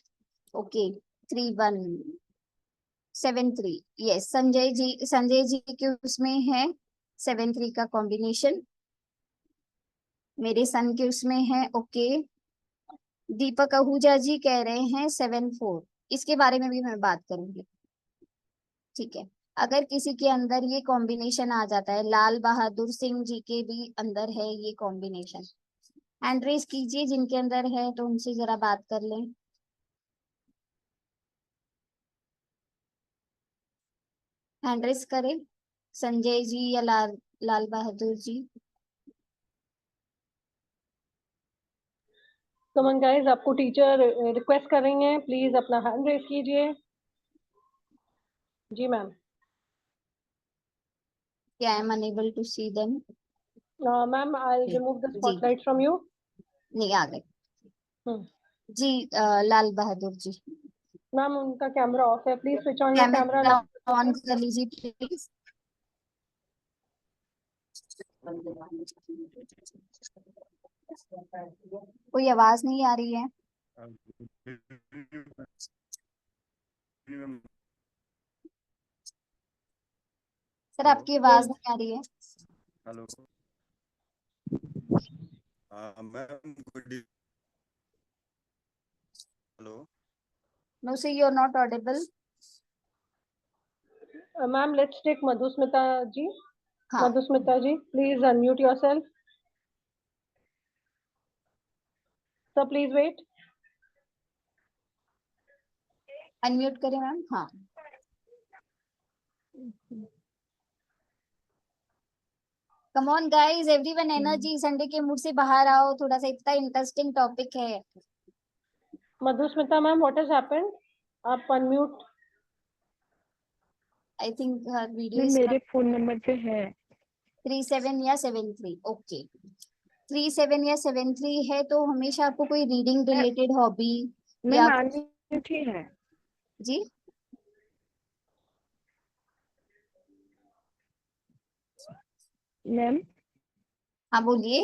Okay, 3173, yes. Sanjay ji के उसमें है 73 का कॉम्बिनेशन, मेरे सन के उसमें है। ओके, दीपक आहूजा जी कह रहे हैं 74, इसके बारे में भी मैं बात करूंगी। ठीक है, अगर किसी के अंदर ये कॉम्बिनेशन आ जाता है, लाल बहादुर सिंह जी के भी अंदर है ये कॉम्बिनेशन, हैंड रेज कीजिए जिनके अंदर है तो उनसे जरा बात कर लें। हैंड रेज करें, संजय जी या लाल बहादुर जी। कमन गाइस, आपको टीचर रिक्वेस्ट कर रही हैं, प्लीज अपना हैंड रेज कीजिए। जी ma'am. Yeah, I am unable to see them. Ma'am I remove the जी स्पॉटलाइट फ्रॉम यू। नहीं आ गए जी। लाल बहादुर जी, मैम उनका कैमरा ऑफ है, please switch on your camera. Camera on कर लीजिए प्लीज। कोई आवाज नहीं आ रही है। सर आपकी आवाज नहीं आ रही है। Hello ma'am, good hello no sir, you are not audible. Ma'am let's take Madhusmita ji. हाँ Madhusmita ji, please unmute yourself. Sir please wait. Unmute करें मैम। हाँ come on guys, everyone energy, Sunday के मूड से बाहर आओ, थोड़ा सा इतना इंटरेस्टिंग टॉपिक है। Madhusmita ma'am, what has happened? आप unmute. I think video ma'am is मेरे फोन नंबर पे है 37 या 73। ओके 37 या 73 है तो हमेशा आपको कोई रीडिंग रिलेटेड हॉबी मैम, या अनम्यूट ही है। जी मैम हाँ बोलिए।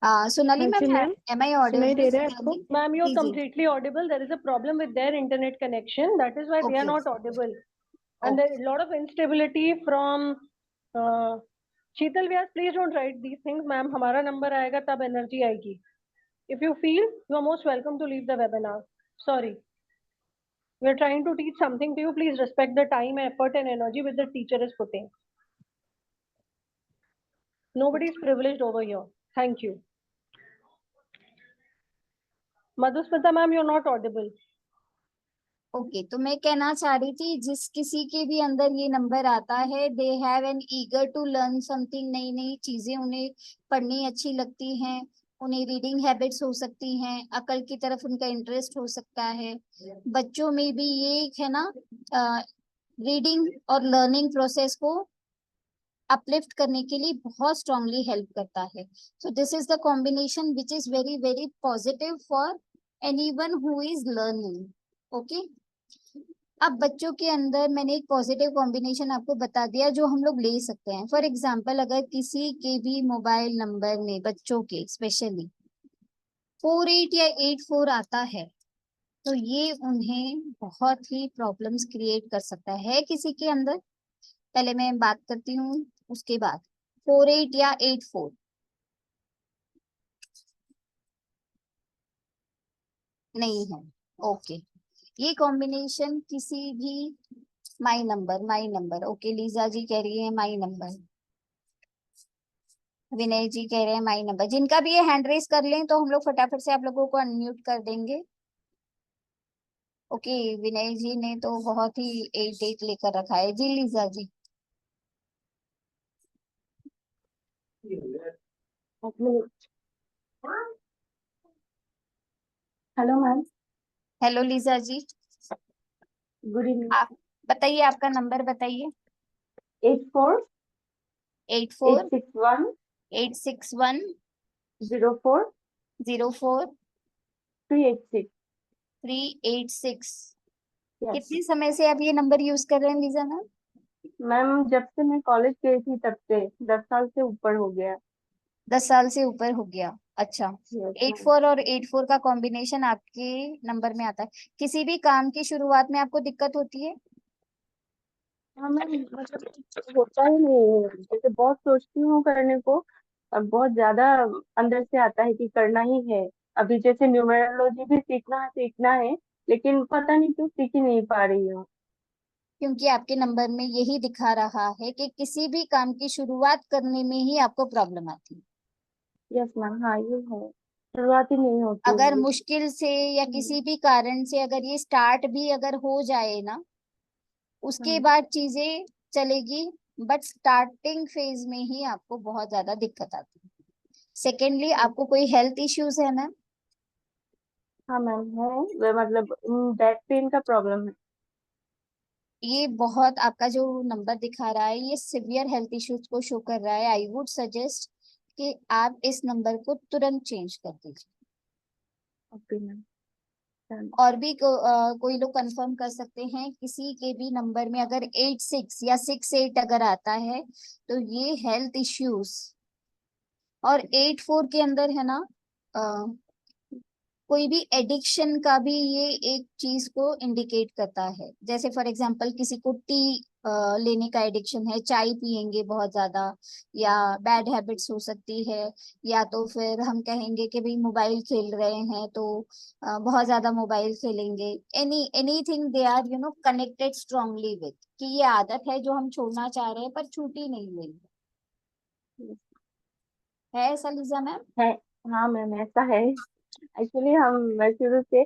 सोनाली हाँ जी मैम, मैम, एम आई सुनाई दे रहा है ऑडिबल? आपको? Ma'am, you're जी जी completely audible. There is a problem with their internet connection. That is why they are okay not audible. And okay there is a lot of instability from Sheetal Vyas. Please don't write these things, ma'am. हमारा number आएगा तब energy आएगी. If you feel, you are most welcome to leave the webinar. Sorry. We are trying to teach something to you. Please respect the time, effort, and energy which the teacher is putting. Nobody is privileged over here. Thank you. Madhusmita ma'am, you're not audible. Okay तो मैं कहना चाह रही थी, जिस किसी के भी अंदर ये नंबर आता है, they have an eager to learn something, नई नई चीजें उन्हें पढ़नी अच्छी लगती हैं, उन्हें रीडिंग हैबिट्स हो सकती हैं, अकल की तरफ उनका इंटरेस्ट हो सकता है। बच्चों में भी ये एक है ना, रीडिंग और लर्निंग प्रोसेस को अपलिफ्ट करने के लिए बहुत स्ट्रांगली हेल्प करता है। So this is the combination which is very very positive for anyone who is learning. Okay अब बच्चों के अंदर मैंने एक पॉजिटिव कॉम्बिनेशन आपको बता दिया जो हम लोग ले सकते हैं। फॉर एग्जाम्पल, अगर किसी के भी मोबाइल नंबर में, बच्चों के स्पेशली 48 या 84 आता है, तो ये उन्हें बहुत ही प्रॉब्लम्स क्रिएट कर सकता है किसी के अंदर। पहले मैं बात करती हूँ उसके बाद। 48 या 84 नहीं है। ओके ये कॉम्बिनेशन किसी भी माई नंबर ओके, लीजा जी कह रही है माई नंबर, विनय जी कह रहे हैं माई नंबर। जिनका भी ये हैंड रेस कर लें तो हम लोग फटाफट से आप लोगों को अनम्यूट कर देंगे। ओके विनय जी ने तो बहुत ही 88 लेकर रखा है। जी Lisa ji. Hello ma'am. Hello Lisa ji, good evening. आप बताइए, आपका नंबर बताइए। 84 84 861 861 04 04 386। 386। यस कितने समय से आप ये नंबर यूज कर रहे हैं लीजा मैम? मैम, जब से मैं कॉलेज गई थी तब से 10 साल से ऊपर हो गया। 10 साल से ऊपर हो गया। अच्छा, यस 84 और 84 का कॉम्बिनेशन आपके नंबर में आता है। किसी भी काम की शुरुआत में आपको दिक्कत होती है? हाँ मैम, मतलब होता ही नहीं है, जैसे बहुत सोचती हूँ करने को, अब बहुत ज्यादा अंदर से आता है कि करना ही है। अभी जैसे न्यूमरोलॉजी भी सीखना है, लेकिन पता नहीं क्यों सीख ही नहीं पा रही हूँ। क्योंकि आपके नंबर में यही दिखा रहा है कि किसी भी काम की शुरुआत करने में ही आपको प्रॉब्लम आती है। यस मैम, हाँ ये है, शुरुआत ही नहीं होती है अगर मेरी। मुश्किल से या किसी भी कारण से अगर ये स्टार्ट भी अगर हो जाए ना, उसके हम्म, बाद चीजें चलेगी बट स्टार्टिंग फेज में ही आपको बहुत ज्यादा दिक्कत आती है। सेकेंडली, आपको कोई हेल्थ इश्यूज है मैम? हाँ मैम है, मतलब बैक पेन का प्रॉब्लम है। ये बहुत, आपका जो नंबर दिखा रहा है ये सिवियर हेल्थ इश्यूज को शो कर रहा है। आई वुड सजेस्ट कि आप इस नंबर को तुरंत चेंज कर दीजिए। Okay ma'am. और भी कोई लोग कंफर्म कर सकते हैं, किसी के भी नंबर में अगर 86 या 68 अगर आता है तो ये हेल्थ इश्यूज, और 84 के अंदर है ना कोई भी एडिक्शन का भी ये एक चीज को इंडिकेट करता है। जैसे फॉर एग्जांपल किसी को टी लेने का एडिक्शन है, चाय पियेंगे बहुत ज्यादा, या बैड हैबिट्स हो सकती है, या तो फिर हम कहेंगे कि भाई मोबाइल खेल रहे हैं तो बहुत ज्यादा मोबाइल खेलेंगे। Anything they are connected strongly with, कि ये आदत है जो हम छोड़ना चाह रहे हैं पर छूट ही नहीं रही है ऐसा लीजा मैम? है। हाँ मैम ऐसा है। एक्चुअली हम शुरू से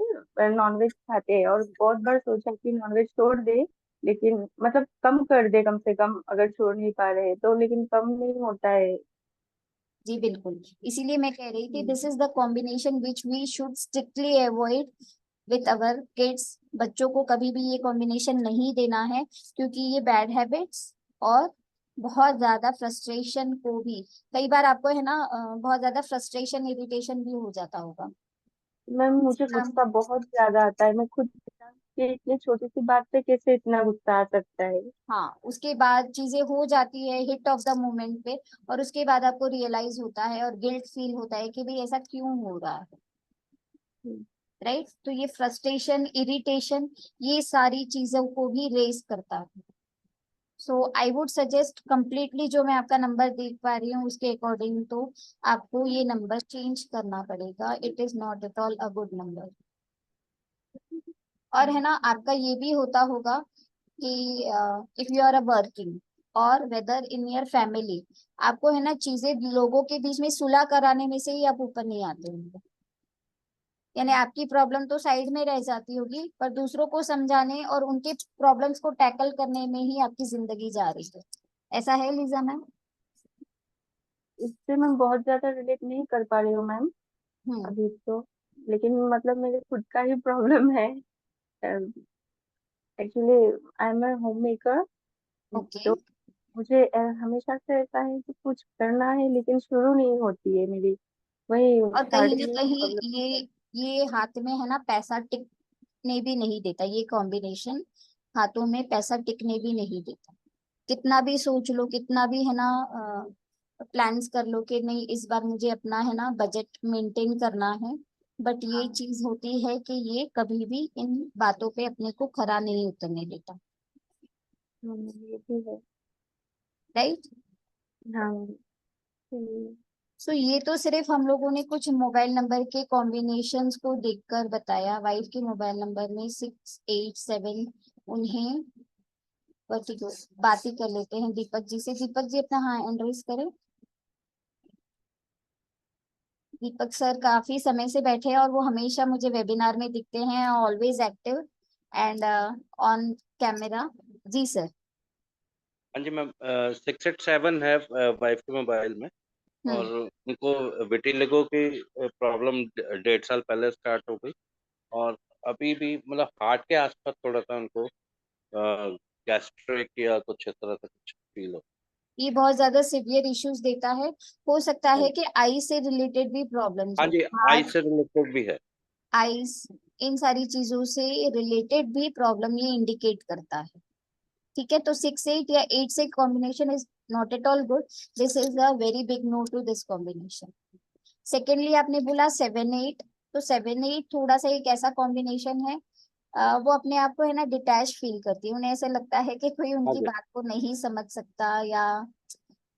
नॉनवेज खाते हैं और बहुत बार सोचा कि नॉनवेज छोड़ दे, लेकिन मतलब कम कर दे कम से कम, अगर छोड़ नहीं पा रहे तो, लेकिन कम नहीं होता है। जी बिल्कुल, इसीलिए मैं कह रही थी this is the combination which we should strictly avoid with our kids. बच्चों को कभी भी ये कॉम्बिनेशन नहीं देना है, क्योंकि ये बैड हैबिट्स और बहुत ज्यादा फ्रस्ट्रेशन को भी, कई बार आपको है ना बहुत ज्यादा फ्रस्ट्रेशन इरिटेशन भी हो जाता होगा। मैम मुझे गुस्सा बहुत ज्यादा आता है, मैं खुद कि इतनी छोटी सी बात पे कैसे इतना गुस्सा आ सकता है। हाँ, उसके बाद चीजें हो जाती है हिट ऑफ द मोमेंट पे, और उसके बाद आपको रियलाइज होता है और गिल्ट फील होता है कि भाई ऐसा क्यों हो रहा है। राइट, तो ये फ्रस्ट्रेशन, इरिटेशन, ये सारी चीजों को भी रेस करता है। सो आई वुड सजेस्ट कंप्लीटली, जो मैं आपका नंबर देख पा रही हूँ उसके अकॉर्डिंग तो आपको ये नंबर चेंज करना पड़ेगा। It is not at all a good number. और है ना, आपका ये भी होता होगा कि if you are a working और वेदर इन योर फैमिली, आपको है ना चीजें लोगों के बीच में सुलह कराने में से ही आप ऊपर नहीं आते होंगे। यानी आपकी प्रॉब्लम तो साइड में रह जाती होगी, पर दूसरों को समझाने और उनके प्रॉब्लम्स को टैकल करने में ही आपकी जिंदगी जा रही है। ऐसा है लीजा मैम? इससे मैं बहुत ज्यादा रिलेट नहीं कर पा रही हूँ मैम हम्म। अभी तो, लेकिन मतलब मेरे खुद का ही प्रॉब्लम है। Actually I am a home maker, okay. तो मुझे हमेशा से ऐसा है कि कुछ करना है लेकिन शुरू नहीं होती है मेरी, वही और कहीं स्टार्टिंग ना में कहीं प्रॉब्लम है। ये हाथ में है ना पैसा टिकने भी नहीं देता, ये कॉम्बिनेशन हाथों में पैसा टिकने भी नहीं देता। कितना भी सोच लो, कितना भी है ना प्लान्स कर लो कि नहीं इस बार मुझे अपना है ना बजट मेंटेन करना है, बट ये चीज होती है कि ये कभी भी इन बातों पे अपने को खरा नहीं उतरने देता। ये भी है। राइट। हाँ चलिए। सो ये तो सिर्फ हम लोगों ने कुछ मोबाइल नंबर के कॉम्बिनेशंस को देखकर बताया। वाइफ के मोबाइल नंबर में 687, उन्हें पर्टिकुलर बात ही कर लेते हैं दीपक जी से। दीपक जी अपना हाँ एंड्रेस करें। दीपक सर काफी समय से बैठे हैं और वो हमेशा मुझे वेबिनार में दिखते हैं, always active and on camera. जी सर। हाँ जी मैम, 687 है वाइफ के मोबाइल में, और हम्म। उनको विटिलिगो की प्रॉब्लम 1.5 साल पहले स्टार्ट हो गई, और अभी भी मतलब हार्ट के आसपास थोड़ा सा उनको गैस्ट्रिक या कुछ इस तरह से कुछ फील हो। ये बहुत ज्यादा सिवियर इश्यूज देता है। हो सकता हाँ है जी। कि आई से रिलेटेड भी प्रॉब्लम्स हाँ हो, जी, आई हार्ट, से रिलेटेड भी है। आईज, इन सारी चीजों से रिलेटेड भी प्रॉब्लम ये इंडिकेट करता है। ठीक है, तो 6-8 या 8-6 combination is not at all good. This is a very big no to this combination. Secondly आपने बोला 7-8, तो 7-8 थोड़ा सा एक ऐसा कॉम्बिनेशन है, वो अपने आप को है ना डिटैच फील करती है। उन्हें ऐसा लगता है कि कोई हाँ उनकी जी। बात को नहीं समझ सकता, या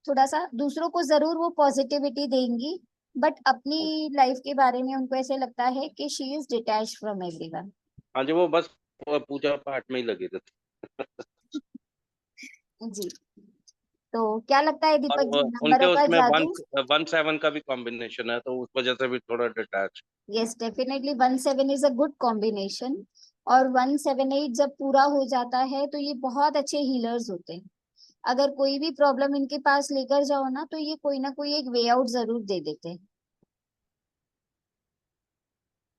थोड़ा सा दूसरों को जरूर वो पॉजिटिविटी देंगी, बट अपनी लाइफ के बारे में उनको ऐसे लगता है कि she is detach from everyone. हाँ जी, वो बस पूजा पाठ में ही लगे रहते। जी, तो क्या लगता है और दीपक जी, उनके नंबरों का उसमें वन जादू? 1-7 का भी कॉम्बिनेशन है, तो उस वजह से भी थोड़ा detach. Yes definitely 1-7 is a good combination. और 1-7-8 जब पूरा हो जाता है तो ये बहुत अच्छे हीलर्स होते हैं। अगर कोई भी प्रॉब्लम इनके पास लेकर जाओ ना, तो ये कोई ना कोई एक वे आउट जरूर दे देते हैं,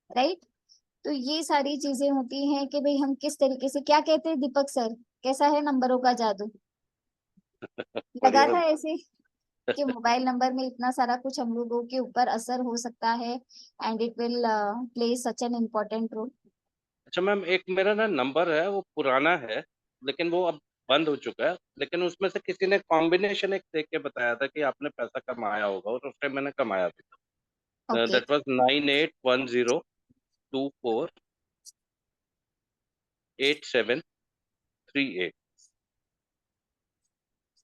राइट। तो ये सारी चीजें होती हैं कि भाई हम किस तरीके से, क्या कहते हैं दीपक सर, कैसा है नंबरों का जादू? लगा बढ़िया। था ऐसे कि मोबाइल नंबर में इतना सारा कुछ हम लोगों के ऊपर असर हो सकता है, and it will play such an important role. अच्छा मैम, एक मेरा ना नंबर है, वो पुराना है लेकिन वो अब बंद हो चुका है, लेकिन उसमें से किसी ने कॉम्बिनेशन एक देख के बताया था कि आपने पैसा कमाया होगा, और उस टाइम मैंने कमाया भी था। Okay that was 9810248738।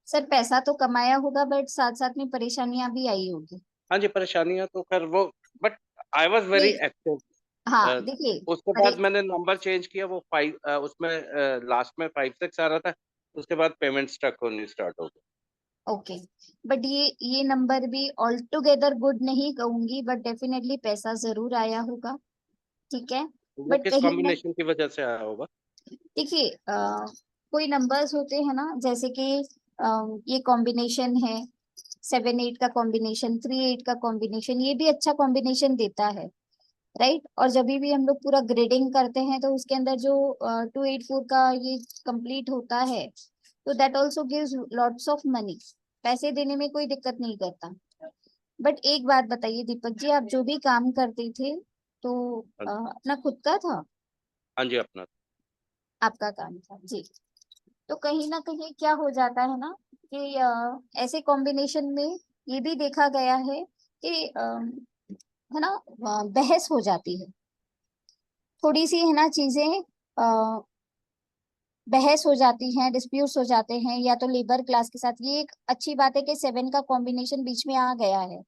सर, पैसा तो कमाया होगा बट साथ साथ में परेशानियां भी आई होगी। हाँ जी, परेशानियां तो खैर वो, बट आई वाज वेरी नहीं, एक्टिव। हाँ देखिए, उसके बाद मैंने नंबर चेंज किया, वो 5, उसमें लास्ट में 5 6 आ रहा था। उसके बाद पेमेंट स्टक होनी स्टार्ट हो गई। ओके, बट ये नंबर भी ऑल टुगेदर गुड नहीं कहूंगी, बट डेफिनेटली पैसा जरूर आया होगा, ठीक है। वो बट किस कहीं ना, कॉम्बिनेशन की वजह से आया होगा? देखिए कोई नंबर्स होते हैं ना, जैसे कि ये कॉम्बिनेशन है 7 8 का कॉम्बिनेशन, 3 8 का कॉम्बिनेशन, ये भी अच्छा कॉम्बिनेशन देता है, राइट। और जब भी हम लोग पूरा ग्रेडिंग करते हैं तो उसके अंदर जो 2 8 4 का ये कंप्लीट होता है, तो that also gives lots of money, पैसे देने में कोई दिक्कत नहीं करता। बट एक बात बताइए दीपक जी, आप जो भी काम करते थे तो अपना खुद का था? हाँ जी, अपना। आपका काम था जी। तो कहीं ना कहीं क्या हो जाता है ना कि ऐसे कॉम्बिनेशन में ये भी देखा गया है कि है ना, बहस हो जाती है थोड़ी सी, है ना, चीजें बहस हो जाती हैं, डिस्प्यूट्स हो जाते हैं, या तो लेबर क्लास के साथ। ये एक अच्छी बात है कि 7 का कॉम्बिनेशन बीच में आ गया है,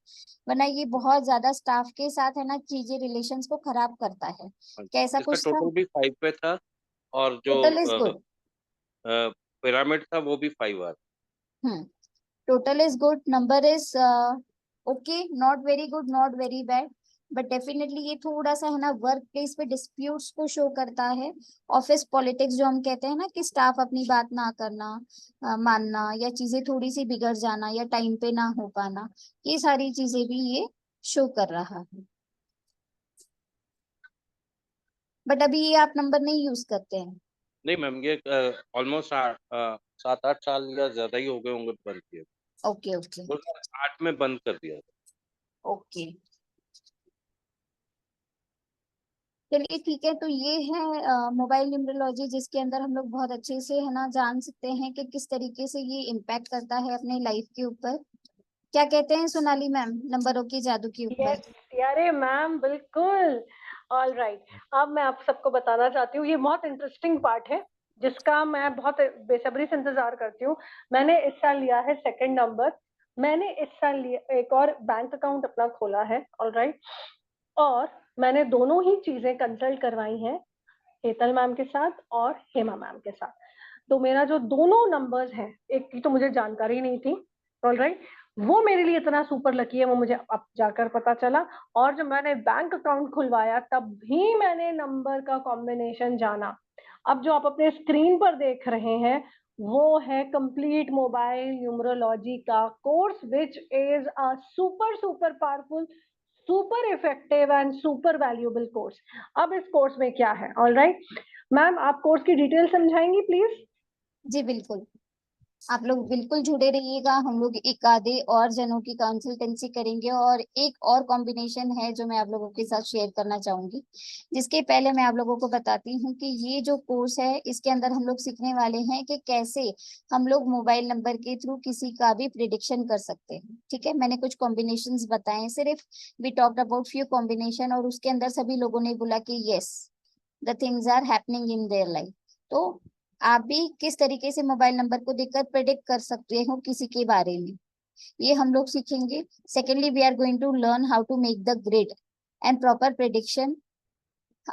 वरना ये बहुत ज्यादा स्टाफ के साथ, है ना, चीजें रिलेशंस को खराब करता है। हाँ क्या जी, ऐसा इसका कुछ था? टोटल भी 5 पे था, और जो टोटल इज गुड। पिरामिड था वो भी 5 आ रहा। Total is good, number is okay, not very good, not very bad, but definitely ये थोड़ा सा, है ना, वर्क प्लेस पे डिस्प्यूट्स को शो करता है। ऑफिस पॉलिटिक्स जो हम कहते हैं ना, कि स्टाफ अपनी बात ना करना, मानना, या चीजें थोड़ी सी बिगड़ जाना, या टाइम पे ना हो पाना, ये सारी चीजें भी ये शो कर रहा है। बट अभी ये आप नंबर नहीं यूज करते हैं? नहीं मैम, ये ऑलमोस्ट 7 8 साल या ज्यादा ही हो गए होंगे बंद किए। ओके ओके 2008 में बंद कर दिया था। ओके, चलिए ठीक है। तो ये है मोबाइल न्यूमरोलॉजी, जिसके अंदर हम लोग बहुत अच्छे से, है ना, जान सकते हैं कि किस तरीके से ये इम्पैक्ट करता है अपने लाइफ के ऊपर। क्या कहते हैं सोनाली मैम नंबरों के जादू के ऊपर? अरे मैम बिल्कुल। ऑल राइट, अब मैं आप सबको बताना चाहती हूँ, ये बहुत इंटरेस्टिंग पार्ट है जिसका मैं बहुत बेसब्री से इंतजार करती हूँ। मैंने इस साल लिया है 2nd नंबर। मैंने इस साल लिया एक और बैंक अकाउंट अपना खोला है, ऑल राइट। और मैंने दोनों ही चीजें कंसल्ट करवाई हैं हेतल मैम के साथ और हेमा मैम के साथ। तो मेरा जो दोनों नंबर्स हैं, एक की तो मुझे जानकारी नहीं थी, ऑल राइट, वो मेरे लिए इतना सुपर लकी है, वो मुझे अब जाकर पता चला। और जब मैंने बैंक अकाउंट खुलवाया तब भी मैंने नंबर का कॉम्बिनेशन जाना। अब जो आप अपने स्क्रीन पर देख रहे हैं वो है कंप्लीट मोबाइल न्यूमरोलॉजी का course, which is a super super powerful, super effective and super valuable course. अब इस कोर्स में क्या है, ऑल राइट मैम, आप कोर्स की डिटेल समझाएंगी प्लीज? जी बिल्कुल, आप लोग बिल्कुल जुड़े रहिएगा। हम लोग एक आधे और जनों की कंसल्टेंसी करेंगे, और एक और कॉम्बिनेशन है जो मैं आप लोगों के साथ शेयर करना चाहूंगी। जिसके पहले मैं आप लोगों को बताती हूँ कि ये जो कोर्स है, इसके अंदर हम लोग सीखने वाले हैं कि कैसे हम लोग मोबाइल नंबर के थ्रू किसी का भी प्रिडिक्शन कर सकते हैं, ठीक है। मैंने कुछ कॉम्बिनेशन बताए सिर्फ, we talked about few combination, और उसके अंदर सभी लोगों ने बोला कि yes, the things are happening in their life. तो आप भी किस तरीके से मोबाइल नंबर को देखकर प्रेडिक्ट कर सकते हो किसी के बारे में, ये हम लोग सीखेंगे। Secondly, we are going to learn how to make the grid and proper prediction.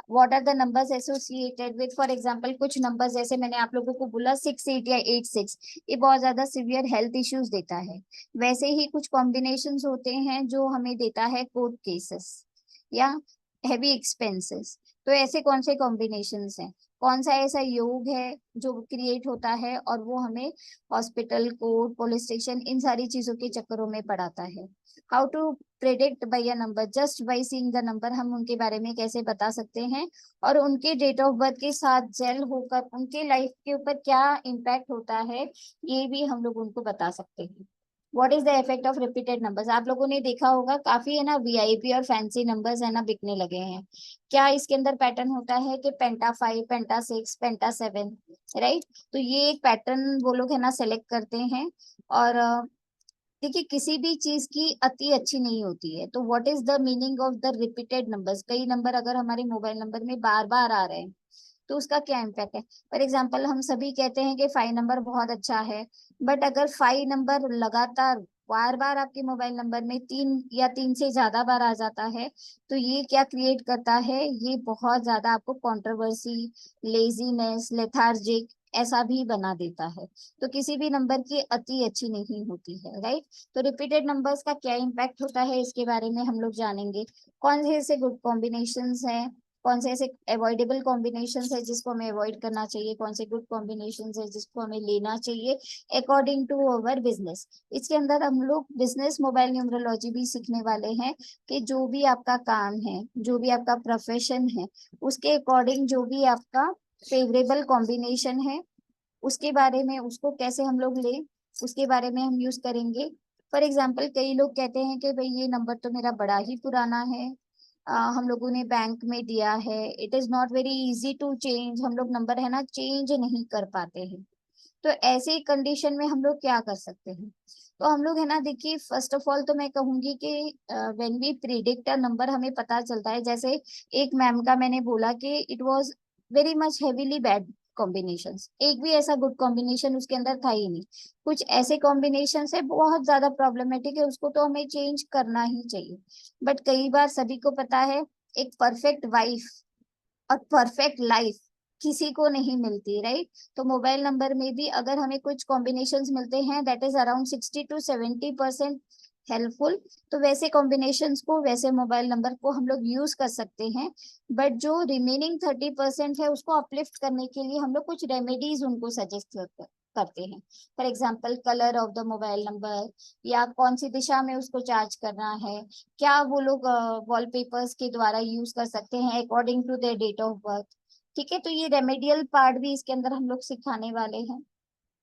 What are the numbers associated with, for example कुछ नंबर्स जैसे मैंने आप लोगों को बोला 6 8 या 8 6, ये बहुत ज्यादा सिवियर हेल्थ इश्यूज देता है। वैसे ही कुछ कॉम्बिनेशंस होते हैं जो हमें देता है कोर्ट केसेस या हैवी एक्सपेंसेस। तो ऐसे कौन से कॉम्बिनेशंस हैं, कौन सा ऐसा योग है जो क्रिएट होता है और वो हमें हॉस्पिटल, कोर्ट, पुलिस स्टेशन, इन सारी चीजों के चक्करों में पड़ाता है। How to predict by a number, just by seeing the number हम उनके बारे में कैसे बता सकते हैं, और उनके डेट ऑफ बर्थ के साथ जेल होकर उनके लाइफ के ऊपर क्या इम्पैक्ट होता है, ये भी हम लोग उनको बता सकते हैं। What is the effect of repeated numbers, आप लोगों ने देखा होगा काफी है ना वीआईपी और फैंसी नंबर्स है ना बिकने लगे हैं। क्या इसके अंदर पैटर्न होता है कि पेंटा 5, पेंटा 6, पेंटा 7, राइट। तो ये एक पैटर्न वो लोग है ना सेलेक्ट करते हैं। और देखिए किसी भी चीज की अति अच्छी नहीं होती है। तो what is the meaning of the repeated numbers, कई नंबर अगर हमारे मोबाइल नंबर में बार बार आ रहे हैं तो उसका क्या इम्पैक्ट है। फॉर एग्जाम्पल हम सभी कहते हैं कि 5 नंबर बहुत अच्छा है, बट अगर 5 नंबर लगातार बार बार आपके मोबाइल नंबर में 3 या 3 से ज्यादा बार आ जाता है, तो ये क्या क्रिएट करता है, ये बहुत ज्यादा आपको कंट्रोवर्सी, लेजीनेस, लेथार्जिक ऐसा भी बना देता है। तो किसी भी नंबर की अति अच्छी नहीं होती है, राइट। तो रिपीटेड नंबर्स का क्या इम्पैक्ट होता है इसके बारे में हम लोग जानेंगे। कौन से ऐसे गुड कॉम्बिनेशंस हैं, कौन से ऐसे अवॉइडेबल कॉम्बिनेशंस है जिसको हमें अवॉइड करना चाहिए, कौन से गुड कॉम्बिनेशंस है जिसको हमें लेना चाहिए अकॉर्डिंग टू अवर बिजनेस। इसके अंदर हम लोग बिजनेस मोबाइल न्यूमरोलॉजी भी सीखने वाले हैं कि जो भी आपका काम है, जो भी आपका प्रोफेशन है, उसके अकॉर्डिंग जो भी आपका फेवरेबल कॉम्बिनेशन है उसके बारे में, उसको कैसे हम लोग ले, उसके बारे में हम यूज करेंगे। फॉर एग्जाम्पल कई लोग कहते हैं कि भाई ये नंबर तो मेरा बड़ा ही पुराना है, हम लोगों ने बैंक में दिया है, it is not very easy to change, हम लोग नंबर है ना चेंज नहीं कर पाते हैं। तो ऐसे कंडीशन में हम लोग क्या कर सकते हैं। तो हम लोग है ना देखिए फर्स्ट ऑफ ऑल तो मैं कहूंगी कि when we predict a number हमें पता चलता है, जैसे एक मैम का मैंने बोला कि it was very much heavily bad combinations, एक भी ऐसा गुड कॉम्बिनेशन उसके अंदर था ही नहीं। कुछ ऐसे कॉम्बिनेशन है बहुत ज्यादा प्रॉब्लमेटिक है, उसको तो हमें चेंज करना ही चाहिए। बट कई बार सभी को पता है एक परफेक्ट वाइफ और परफेक्ट लाइफ किसी को नहीं मिलती, राइट। तो मोबाइल नंबर में भी अगर हमें कुछ कॉम्बिनेशंस मिलते हैं that is around 60 to 70% helpful, तो वैसे कॉम्बिनेशंस को, वैसे मोबाइल नंबर को हम लोग यूज कर सकते हैं। बट जो रिमेनिंग 30% है उसको अपलिफ्ट करने के लिए हम लोग कुछ रेमेडीज उनको सजेस्ट करते हैं। For example colour of the mobile number, या कौन सी दिशा में उसको चार्ज करना है, क्या वो लोग वॉलपेपर्स के द्वारा यूज कर सकते हैं according to their date of birth. ठीक है, तो ये रेमेडियल पार्ट भी इसके अंदर हम लोग सिखाने वाले हैं।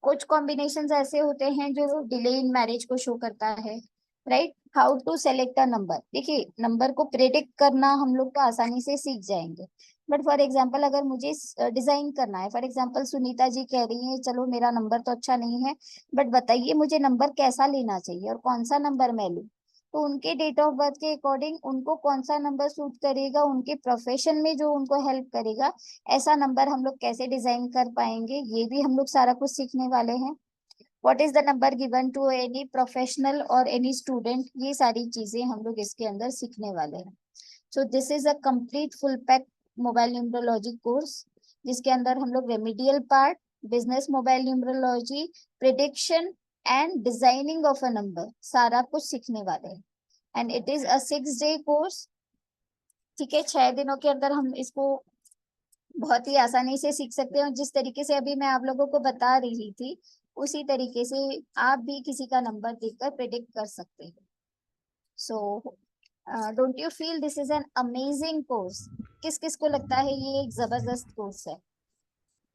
कुछ कॉम्बिनेशंस ऐसे होते हैं जो डिले इन मैरिज को शो करता है, right. How to select a number, देखिए नंबर को प्रेडिक्ट करना हम लोग तो आसानी से सीख जाएंगे, बट फॉर एग्जाम्पल अगर मुझे डिजाइन करना है, फॉर एग्जाम्पल सुनीता जी कह रही है चलो मेरा नंबर तो अच्छा नहीं है, बट बताइए मुझे नंबर कैसा लेना चाहिए और कौन सा नंबर मैं लूँ। तो उनके डेट ऑफ बर्थ के अकॉर्डिंग उनको कौन सा नंबर सूट करेगा, उनके प्रोफेशन में जो उनको हेल्प करेगा, ऐसा नंबर हम लोग कैसे डिजाइन कर पाएंगे, ये भी हम लोग सारा कुछ सीखने वाले हैं। What is the number given to any professional और एनी स्टूडेंट, ये सारी चीजें हम लोग इसके अंदर सीखने वाले हैं। So this is a complete full pack mobile numerology course, जिसके अंदर हम लोग remedial part, business mobile numerology, prediction and designing of a number सारा कुछ सीखने वाले हैं। And it is a 6 day course. ठीक है, 6 दिनों के अंदर हम इसको बहुत ही आसानी से सीख सकते हैं। जिस तरीके से अभी मैं आप लोगों को बता रही थी उसी तरीके से आप भी किसी का नंबर देखकर प्रेडिक्ट कर सकते हैं। So don't you feel this is an amazing course. किस किस को लगता है ये एक जबरदस्त कोर्स है,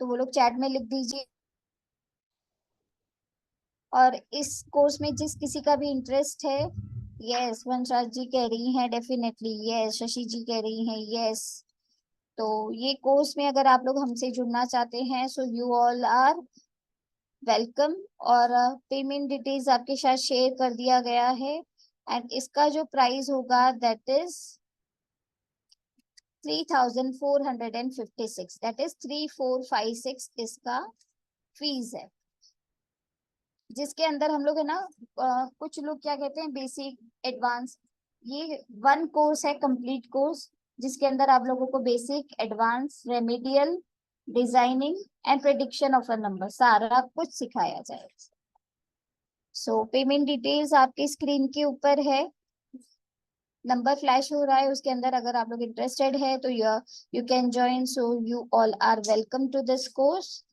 तो वो लोग चैट में लिख दीजिए। और इस कोर्स में जिस किसी का भी इंटरेस्ट है, यस वंशराज जी कह रही हैं डेफिनेटली, यस शशि जी कह रही हैं यस। तो ये कोर्स में अगर आप लोग हमसे जुड़ना चाहते हैं so you all are welcome. और पेमेंट डिटेल्स आपके साथ शेयर कर दिया गया है। एंड इसका जो प्राइस होगा दैट इज 3456, दैट इज 3456 इसका फीस है। जिसके अंदर हम लोग है ना कुछ लोग क्या कहते हैं बेसिक, एडवांस, ये 1 कोर्स है कंप्लीट कोर्स, जिसके अंदर आप लोगों को basic, advance, remedial, designing and prediction of a number सारा कुछ सिखाया जाएगा। सो पेमेंट डिटेल्स आपकी स्क्रीन के ऊपर है। नंबर फ्लैश हो रहा है उसके अंदर, अगर आप लोग इंटरेस्टेड है तो you can join, so you all are welcome to this course.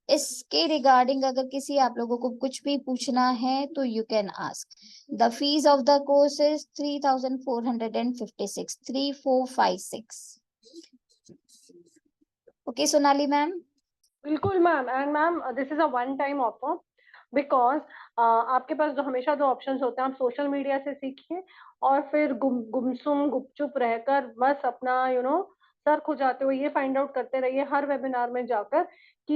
इसके रिगार्डिंग अगर किसी आप लोगों को कुछ भी पूछना है तो you can ask. The fees of the course is 3456, 3456। Okay Sonali ma'am. बिल्कुल ma'am, and ma'am this is a one time offer because आपके पास जो हमेशा दो ऑप्शंस होते हैं, आप सोशल मीडिया से सीखिए और फिर गुमसुम गुपचुप रहकर बस अपना सर खुजाते हुए ये फाइंड आउट करते रहिए हर वेबिनार में जाकर कि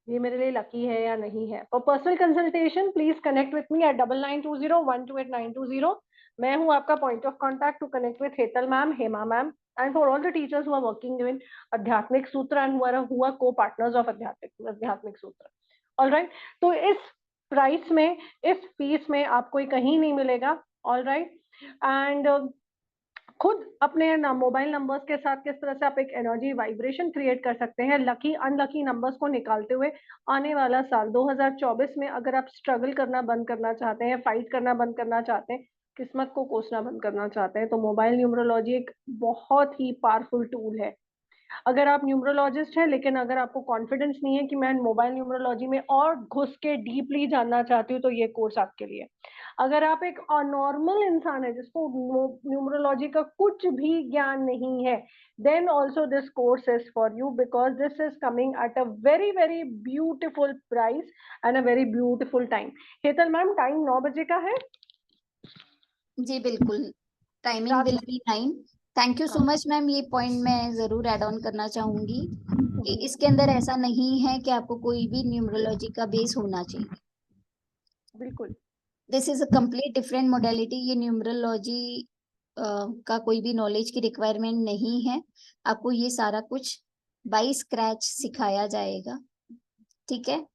ये मेरे लिए लकी है या नहीं है। For personal consultation please connect with me at 9920128920। मैं हूँ आपका point of contact to connect with Hetal ma'am, Hema ma'am, and for all the teachers who are working in Adhyatmik Sutra and who are co-partners of Adhyatmik Sutra. All right, तो इस price में, इस fees में आपको कहीं नहीं मिलेगा। ऑल राइट, एंड खुद अपने मोबाइल नंबर्स के साथ किस तरह से आप एक एनर्जी वाइब्रेशन क्रिएट कर सकते हैं लकी अनलकी नंबर्स को निकालते हुए। आने वाला साल 2024 में अगर आप स्ट्रगल करना बंद करना चाहते हैं, फाइट करना बंद करना चाहते हैं, किस्मत को कोसना बंद करना चाहते हैं, तो मोबाइल न्यूमरोलॉजी एक बहुत ही पावरफुल टूल है। अगर आप न्यूमरोलॉजिस्ट हैं लेकिन अगर आपको कॉन्फिडेंस नहीं है कि मैं मोबाइल न्यूमरोलॉजी में और घुस के डीपली जानना चाहती हूँ, तो ये कोर्स आपके लिए। अगर आप एक नॉर्मल इंसान है जिसको न्यूमरोलॉजी का कुछ भी ज्ञान नहीं है, then also this course is for you because this is coming at a very very beautiful price and a very beautiful time. Hetal ma'am, time 9 बजे का है जी बिल्कुल, टाइमिंग रात विल में। बी 9। थैंक यू सो हाँ मच मैम, ये point मैं जरूर ऐड ऑन करना चाहूंगी कि इसके अंदर ऐसा नहीं है कि आपको कोई भी न्यूमरोलॉजी का बेस होना चाहिए। बिल्कुल this is a complete different modality. ये न्यूमरोलॉजी का कोई भी नॉलेज की रिक्वायरमेंट नहीं है, आपको ये सारा कुछ बाय स्क्रैच सिखाया जाएगा। ठीक है,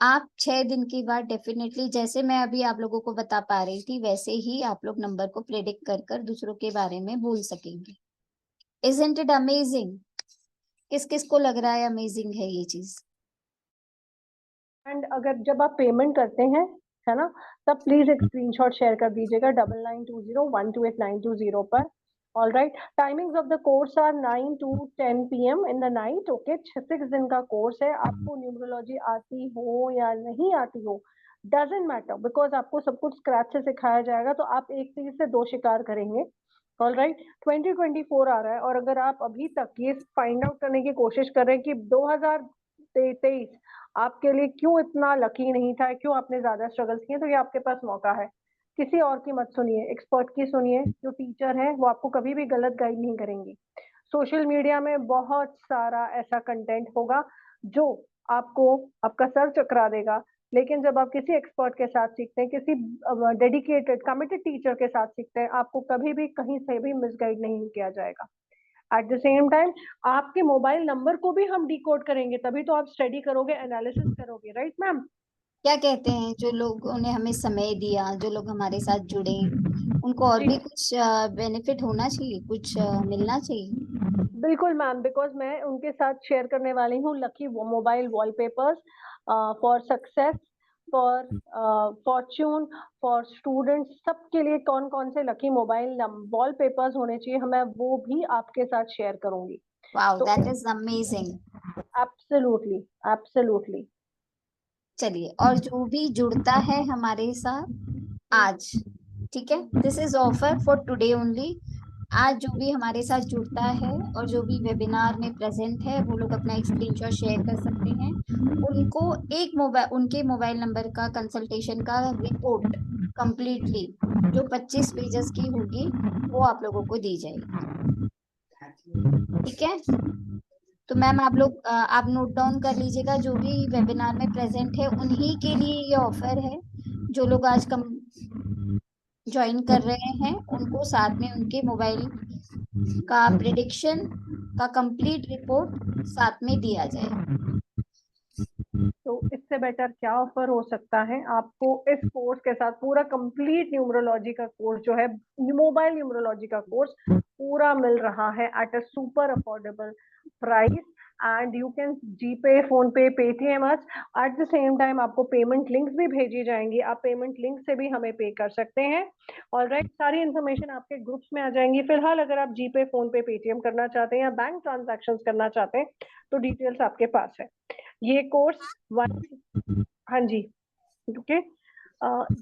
आप 6 दिन के बाद डेफिनेटली, जैसे मैं अभी आप लोगों को बता पा रही थी, वैसे ही आप लोग नंबर को प्रेडिक्ट कर कर दूसरों के बारे में बोल सकेंगे। Isn't it amazing? किस किस को लग रहा है अमेजिंग है ये चीज? एंड अगर जब आप पेमेंट करते हैं, है ना, तब प्लीज एक स्क्रीनशॉट शेयर कर दीजिएगा 9920128920 पर। All right, timings of the course are 9 to 10 PM in the night. Okay, 6 दिन का कोर्स है। आपको न्यूमरोलॉजी आती हो या नहीं आती हो डजेंट मैटर, बिकॉज आपको सब कुछ स्क्रैच से सिखाया जाएगा, तो आप एक तीर से दो शिकार करेंगे। ऑल राइट, 2024 आ रहा है और अगर आप अभी तक ये फाइंड आउट करने की कोशिश कर रहे हैं कि 2023 आपके लिए क्यों इतना लकी नहीं था, क्यों आपने ज्यादा स्ट्रगल्स किए, तो ये आपके पास मौका है। किसी और की मत सुनिए, एक्सपर्ट की सुनिए। जो टीचर है वो आपको कभी भी गलत गाइड नहीं करेंगी। सोशल मीडिया में बहुत सारा ऐसा कंटेंट होगा जो आपको आपका सर चकरा देगा, लेकिन जब आप किसी एक्सपर्ट के साथ सीखते हैं, किसी डेडिकेटेड कमिटेड टीचर के साथ सीखते हैं, आपको कभी भी कहीं से भी मिसगाइड नहीं किया जाएगा। एट द सेम टाइम आपके मोबाइल नंबर को भी हम डिकोड करेंगे, तभी तो आप स्टडी करोगे, एनालिसिस करोगे। Right ma'am? क्या कहते हैं, जो लोगों ने हमें समय दिया, जो लोग हमारे साथ जुड़े, उनको और जी भी कुछ बेनिफिट होना चाहिए, कुछ मिलना चाहिए। बिल्कुल मैम, बिकॉज मैं उनके साथ शेयर करने वाली हूँ lucky mobile wallpapers for success, for Fortune, for students, सबके लिए कौन कौन से लकी मोबाइल वॉलपेपर्स होने चाहिए, मैं वो भी आपके साथ शेयर करूंगी। वाओ, तो that is amazing. Absolutely absolutely. चलिए, और जो भी जुड़ता है हमारे साथ आज, ठीक है, this is offer for today only. आज जो भी हमारे साथ जुड़ता है और जो भी वेबिनार में प्रेजेंट है, वो लोग अपना एक स्क्रीनशॉट शेयर कर सकते हैं। उनको एक मोबाइल, उनके मोबाइल नंबर का कंसल्टेशन का रिपोर्ट कंप्लीटली जो 25 पेजेस की होगी वो आप लोगों को दी जाएगी। ठीक है, तो मैम आप लोग आप नोट डाउन कर लीजिएगा, जो भी वेबिनार में प्रेजेंट है उन्हीं के लिए ये ऑफर है। जो लोग आज ज्वाइन कर रहे हैं उनको साथ में उनके मोबाइल का प्रेडिक्शन का कंप्लीट रिपोर्ट साथ में दिया जाए। तो इससे बेटर क्या ऑफर हो सकता है? आपको इस कोर्स के साथ पूरा कंप्लीट न्यूमरोलॉजी का कोर्स जो है, मोबाइल न्यूमरोलॉजी का कोर्स पूरा मिल रहा है at a super affordable price. And you can GPay, PhonePe, Paytm at the same time आपको पेमेंट लिंक्स भी भेजी जाएंगी, आप पेमेंट लिंक से भी हमें पे कर सकते हैं। ऑलराइट, सारी इन्फॉर्मेशन आपके ग्रुप्स में आ जाएंगी। फिलहाल अगर आप जीपे, फोन पे, पेटीएम करना चाहते हैं या बैंक ट्रांजैक्शंस करना चाहते हैं तो डिटेल्स आपके पास है। ये कोर्स हाँ जी, ओके,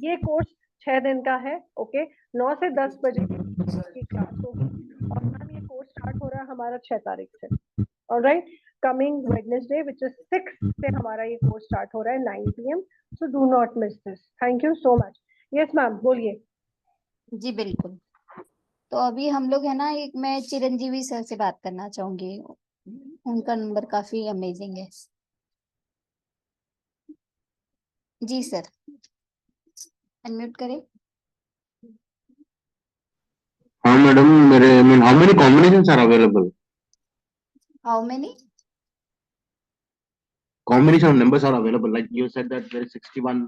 ये कोर्स 6 दिन का है। ओके, 9 से 10 बजे की क्लास होगी और मैम ये कोर्स स्टार्ट हो रहा है हमारा 6 तारीख से। Alright, coming Wednesday which is 6 से हमारा ये कोर्स स्टार्ट हो रहा है 9 PM, so do not miss this. Thank you so much. Yes ma'am, बोलिए। जी बिल्कुल। तो अभी हम लोग है ना, एक मैं चिरंजीवी सर से बात करना चाहूंगी, उनका नंबर काफी अमेजिंग है। जी सर, अनम्यूट करें। हाँ मैडम, मेरे how many combinations are available? How many Combination of numbers are available. Like you said that there is 61,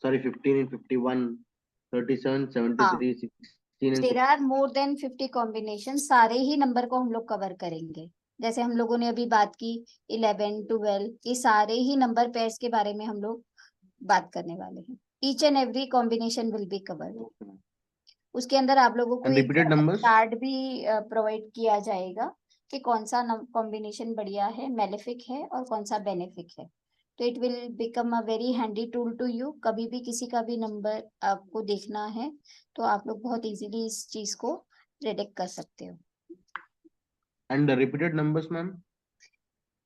sorry, 15 and 51, 37, 73, 16 and there are more than 50 combination. सारे ही number को हम लोग cover करेंगे। जैसे हम लोगों ने अभी बात की 11, 12, ये सारे ही नंबर पेयर्स के बारे में हम लोग बात करने वाले हैं। Each and every combination will be covered. उसके अंदर आप लोगों को and एक repeated numbers. चार्ट भी प्रोवाइड किया जाएगा कि कौन सा कॉम्बिनेशन बढ़िया है, मेलेफिक है और कौन सा बेनिफिक है। तो it will become a very handy tool to you. कभी भी किसी का भी नंबर आपको देखना है तो आप लोग बहुत इजीली इस चीज को प्रेडिक्ट कर सकते हो। And the repeated numbers, ma'am.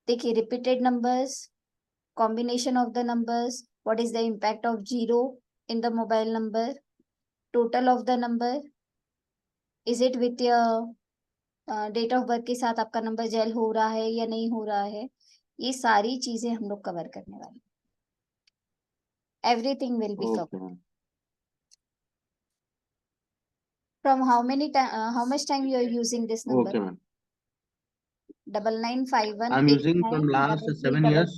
देखिए, repeated numbers, combination of the numbers, what is the impact of zero in the mobile number, total of the number, is it with date of birth के साथ आपका number jail हो रहा है या नहीं हो रहा है, ये सारी चीजें हम लोग कवर करने वाले हैं। Everything will be Okay, covered. ma'am. From how much time you are using this Okay, number? ma'am. 9951 I'm using from last 7 years.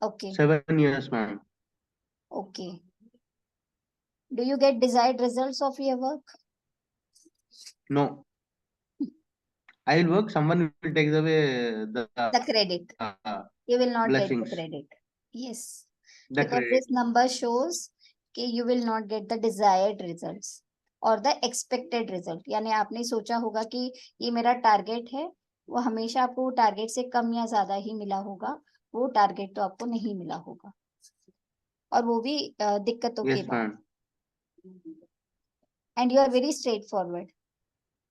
Okay, 7 years, ma'am. okay. Do you get desired results of your work? No. I will work. Someone will take away The credit. You will not get the blessings. credit. Yes. The Because credit. this number shows कि you will not get the desired results or the expected result। यानी आपने सोचा होगा कि ये मेरा target है, वो हमेशा आपको टारगेट से कम या ज्यादा ही मिला होगा, वो टारगेट तो आपको नहीं मिला होगा, और वो भी दिक्कतों के Yes, बाद। ma'am. And you are very straightforward.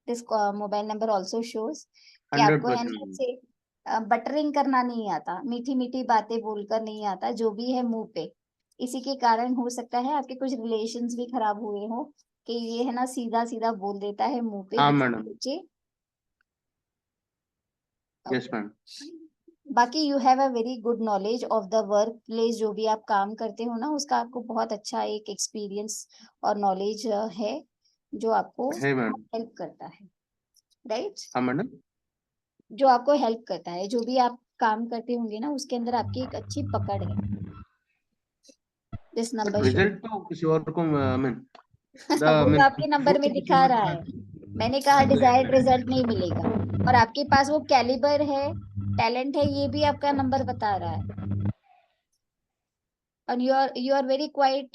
This mobile number also shows कि आपको है 100%. ना से बटरिंग करना नहीं आता, मीठी मीठी बातें बोलकर नहीं आता, जो भी है मुंह पे। इसी के कारण हो सकता है आपके कुछ रिलेशंस भी खराब हुए हो कि ये है ना सीधा सीधा बोल देता है मुंह पे हाँ, बिना madam. सोचे। Yes, ma'am. बाकी you have a very good knowledge of the work place. जो भी आप काम करते हो ना, उसका आपको बहुत अच्छा एक एक्सपीरियंस और नॉलेज है जो आपको Hey, ma'am. हेल्प करता है, राइट? हाँ, madam. जो आपको हेल्प करता है, जो भी आप काम करते होंगे ना, उसके अंदर आपकी एक अच्छी पकड़ है। दिस But नंबर result तो किसी और को I mean वो तो आपके नंबर में किसी दिखा और रहा को है। मैंने कहा डिजायर्ड रिजल्ट नहीं मिलेगा, और आपके पास वो कैलिबर है, टैलेंट है, ये भी आपका नंबर बता रहा है। और you are very quite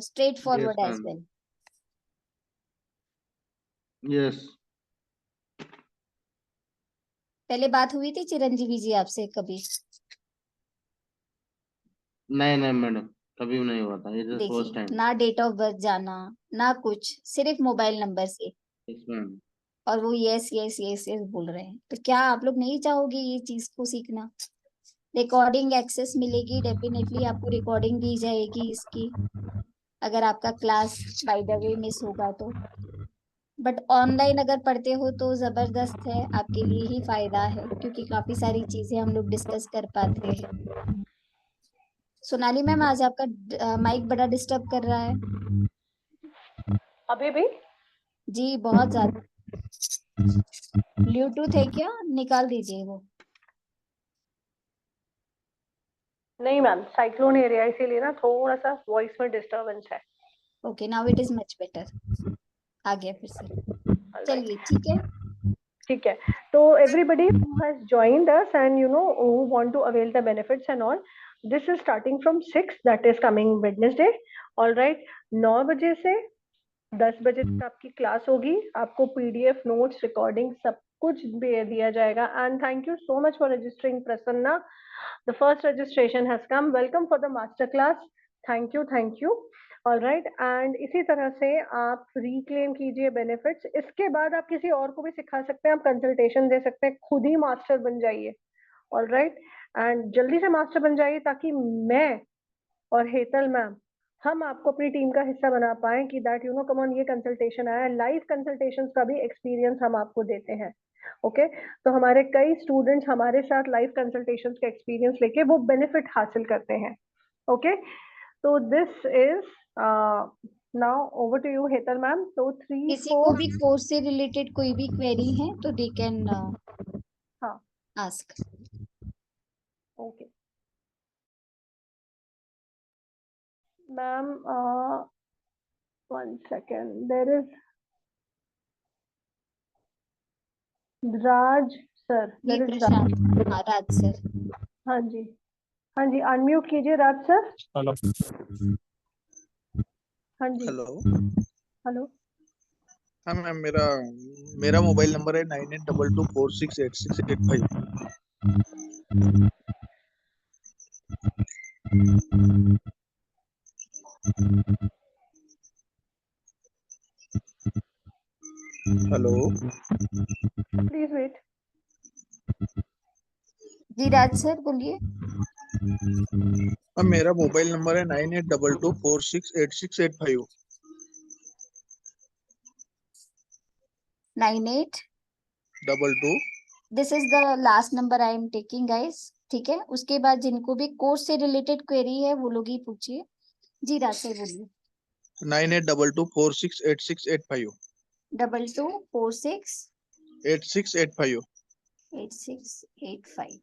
straight Yes, forward as ma'am. Well. Yes. पहले बात हुई थी चिरंजीवी जी आपसे कभी? नहीं नहीं मैडम, कभी नहीं हुआ था। ये फर्स्ट देखिए, टाइम। ना डेट ऑफ बर्थ जाना, ना कुछ, सिर्फ मोबाइल नंबर से, यस मैम। और वो यस यस यस यस बोल रहे हैं। तो क्या आप लोग नहीं चाहोगे ये चीज को सीखना? रिकॉर्डिंग एक्सेस मिलेगी, डेफिनेटली आपको रिकॉर्डिंग दी जाएगी इसकी, अगर आपका class by the way miss होगा तो। बट ऑनलाइन अगर पढ़ते हो तो जबरदस्त है, आपके लिए ही फायदा है, क्योंकि काफी सारी चीजें हम लोग डिस्कस कर पाते हैं। सोनाली मैम, आज आपका माइक बड़ा डिस्टर्ब कर रहा है। अभी भी? जी बहुत ज्यादा। ब्लूटूथ है क्या? निकाल दीजिए वो। नहीं मैम, साइक्लोन एरिया, इसीलिए ना थोड़ा सा वॉइस में डिस्टरबेंस है। Okay, now it is much better. आ गया फिर से। चलिए ठीक है। ठीक है, तो everybody who has joined us and who want to avail the benefits and all, this is starting from 6, that is coming Wednesday. All right, 9 बजे से 10 बजे तक आपकी क्लास होगी, आपको PDF नोट्स रिकॉर्डिंग सब कुछ दिया जाएगा. And thank you so much for registering Prasanna. The first registration has come. Welcome for the master class. Thank you. All right, and इसी तरह से आप रिक्लेम कीजिए बेनिफिट्स. इसके बाद आप किसी और को भी सिखा सकते हैं, आप कंसल्टेशन दे सकते हैं, खुद ही मास्टर बन जाइए. ऑल राइट, एंड जल्दी से मास्टर बन जाइए ताकि मैं और हेतल मैम हम आपको अपनी टीम का हिस्सा बना पाए कि दैट कम ऑन, ये कंसल्टेशन आया, लाइव कंसल्टेशन का भी एक्सपीरियंस हम आपको देते हैं. ओके, तो हमारे कई स्टूडेंट्स हमारे साथ लाइव कंसल्टेशन का एक्सपीरियंस लेके वो बेनिफिट हासिल करते हैं. ओके, तो this is now over to you Hetal ma'am. तो 3 किसी को भी कोर्स से रिलेटेड कोई भी क्वेरी है तो they can ask. Okay ma'am, 1 second, there is Raj sir. जी देयर इज प्रशांत. हाँ राज सर. हाँ जी, हाँ जी, अनम्यूट कीजिए राज सर. हेलो. हाँ जी, हेलो. हेलो. हाँ मैम, मेरा मोबाइल नंबर है 9822468685. हेलो. Please wait. जी राज सर बोलिए. मैम मेरा मोबाइल नंबर है 9822468685. 98. 22. This is the last number I am taking guys. ठीक है, उसके बाद जिनको भी कोर्स से रिलेटेड क्वेरी है वो लोग ही पूछिए. जी राज सर बोलिए. 9822468685. 2246 8685. 8685.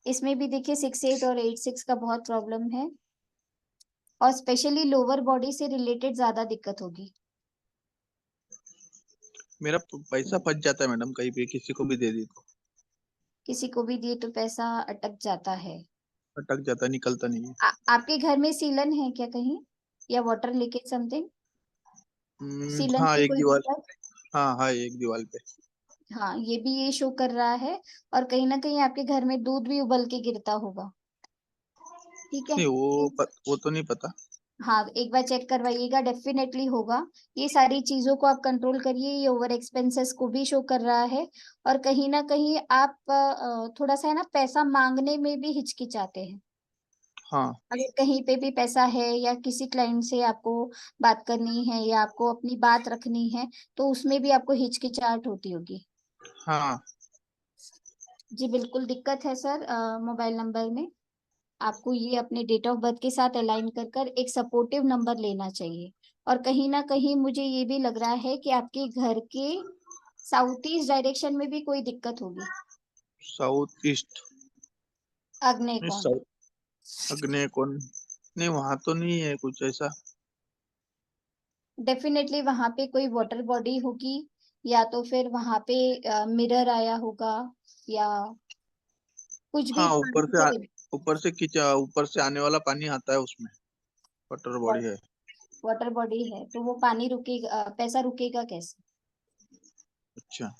इसमें भी देखिए 68 और 86 का बहुत प्रॉब्लम है और स्पेशली लोअर बॉडी से रिलेटेड ज्यादा दिक्कत होगी. मेरा पैसा फंस जाता है मैडम, कहीं पे किसी को भी दे दी तो किसी को भी दिए तो पैसा अटक जाता है. अटक जाता है, निकलता नहीं है. आपके घर में सीलन है क्या कहीं, या वाटर लीकेज समथिंग? सीलन हाँ की एक कोई दीवार. दिक्कत? हाँ एक दीवार पे. हाँ, ये भी ये शो कर रहा है. और कहीं ना कहीं आपके घर में दूध भी उबल के गिरता होगा. ठीक है, नहीं वो तो नहीं पता. हाँ एक बार चेक करवाइएगा, डेफिनेटली होगा. ये सारी चीजों को आप कंट्रोल करिए. ये ओवर एक्सपेंसेस को भी शो कर रहा है और कहीं ना कहीं आप थोड़ा सा है ना पैसा मांगने में भी हिचकिचाते हैं. हाँ. अगर कहीं पे भी पैसा है या किसी क्लाइंट से आपको बात करनी है या आपको अपनी बात रखनी है तो उसमें भी आपको हिचकिचाहट होती होगी. हाँ. जी बिल्कुल दिक्कत है सर. मोबाइल नंबर में आपको ये अपने डेट ऑफ बर्थ के साथ अलाइन कर कर एक सपोर्टिव नंबर लेना चाहिए. और कहीं ना कहीं मुझे ये भी लग रहा है कि आपके घर के साउथ ईस्ट डायरेक्शन में भी कोई दिक्कत होगी. South east. आग्नेय नहीं, कोण. अग्नि कौन. नहीं वहां तो नहीं है कुछ ऐसा. डेफिनेटली वहां पे कोई वाटर बॉडी होगी या तो फिर वहां पे मिरर आया होगा या कुछ भी हाँ पानी ऊपर से आने वाला पानी आता है उसमें. वाटर बॉडी है. वाटर बॉडी है तो वो पानी रुकेगा, पैसा रुकेगा कैसे? अच्छा.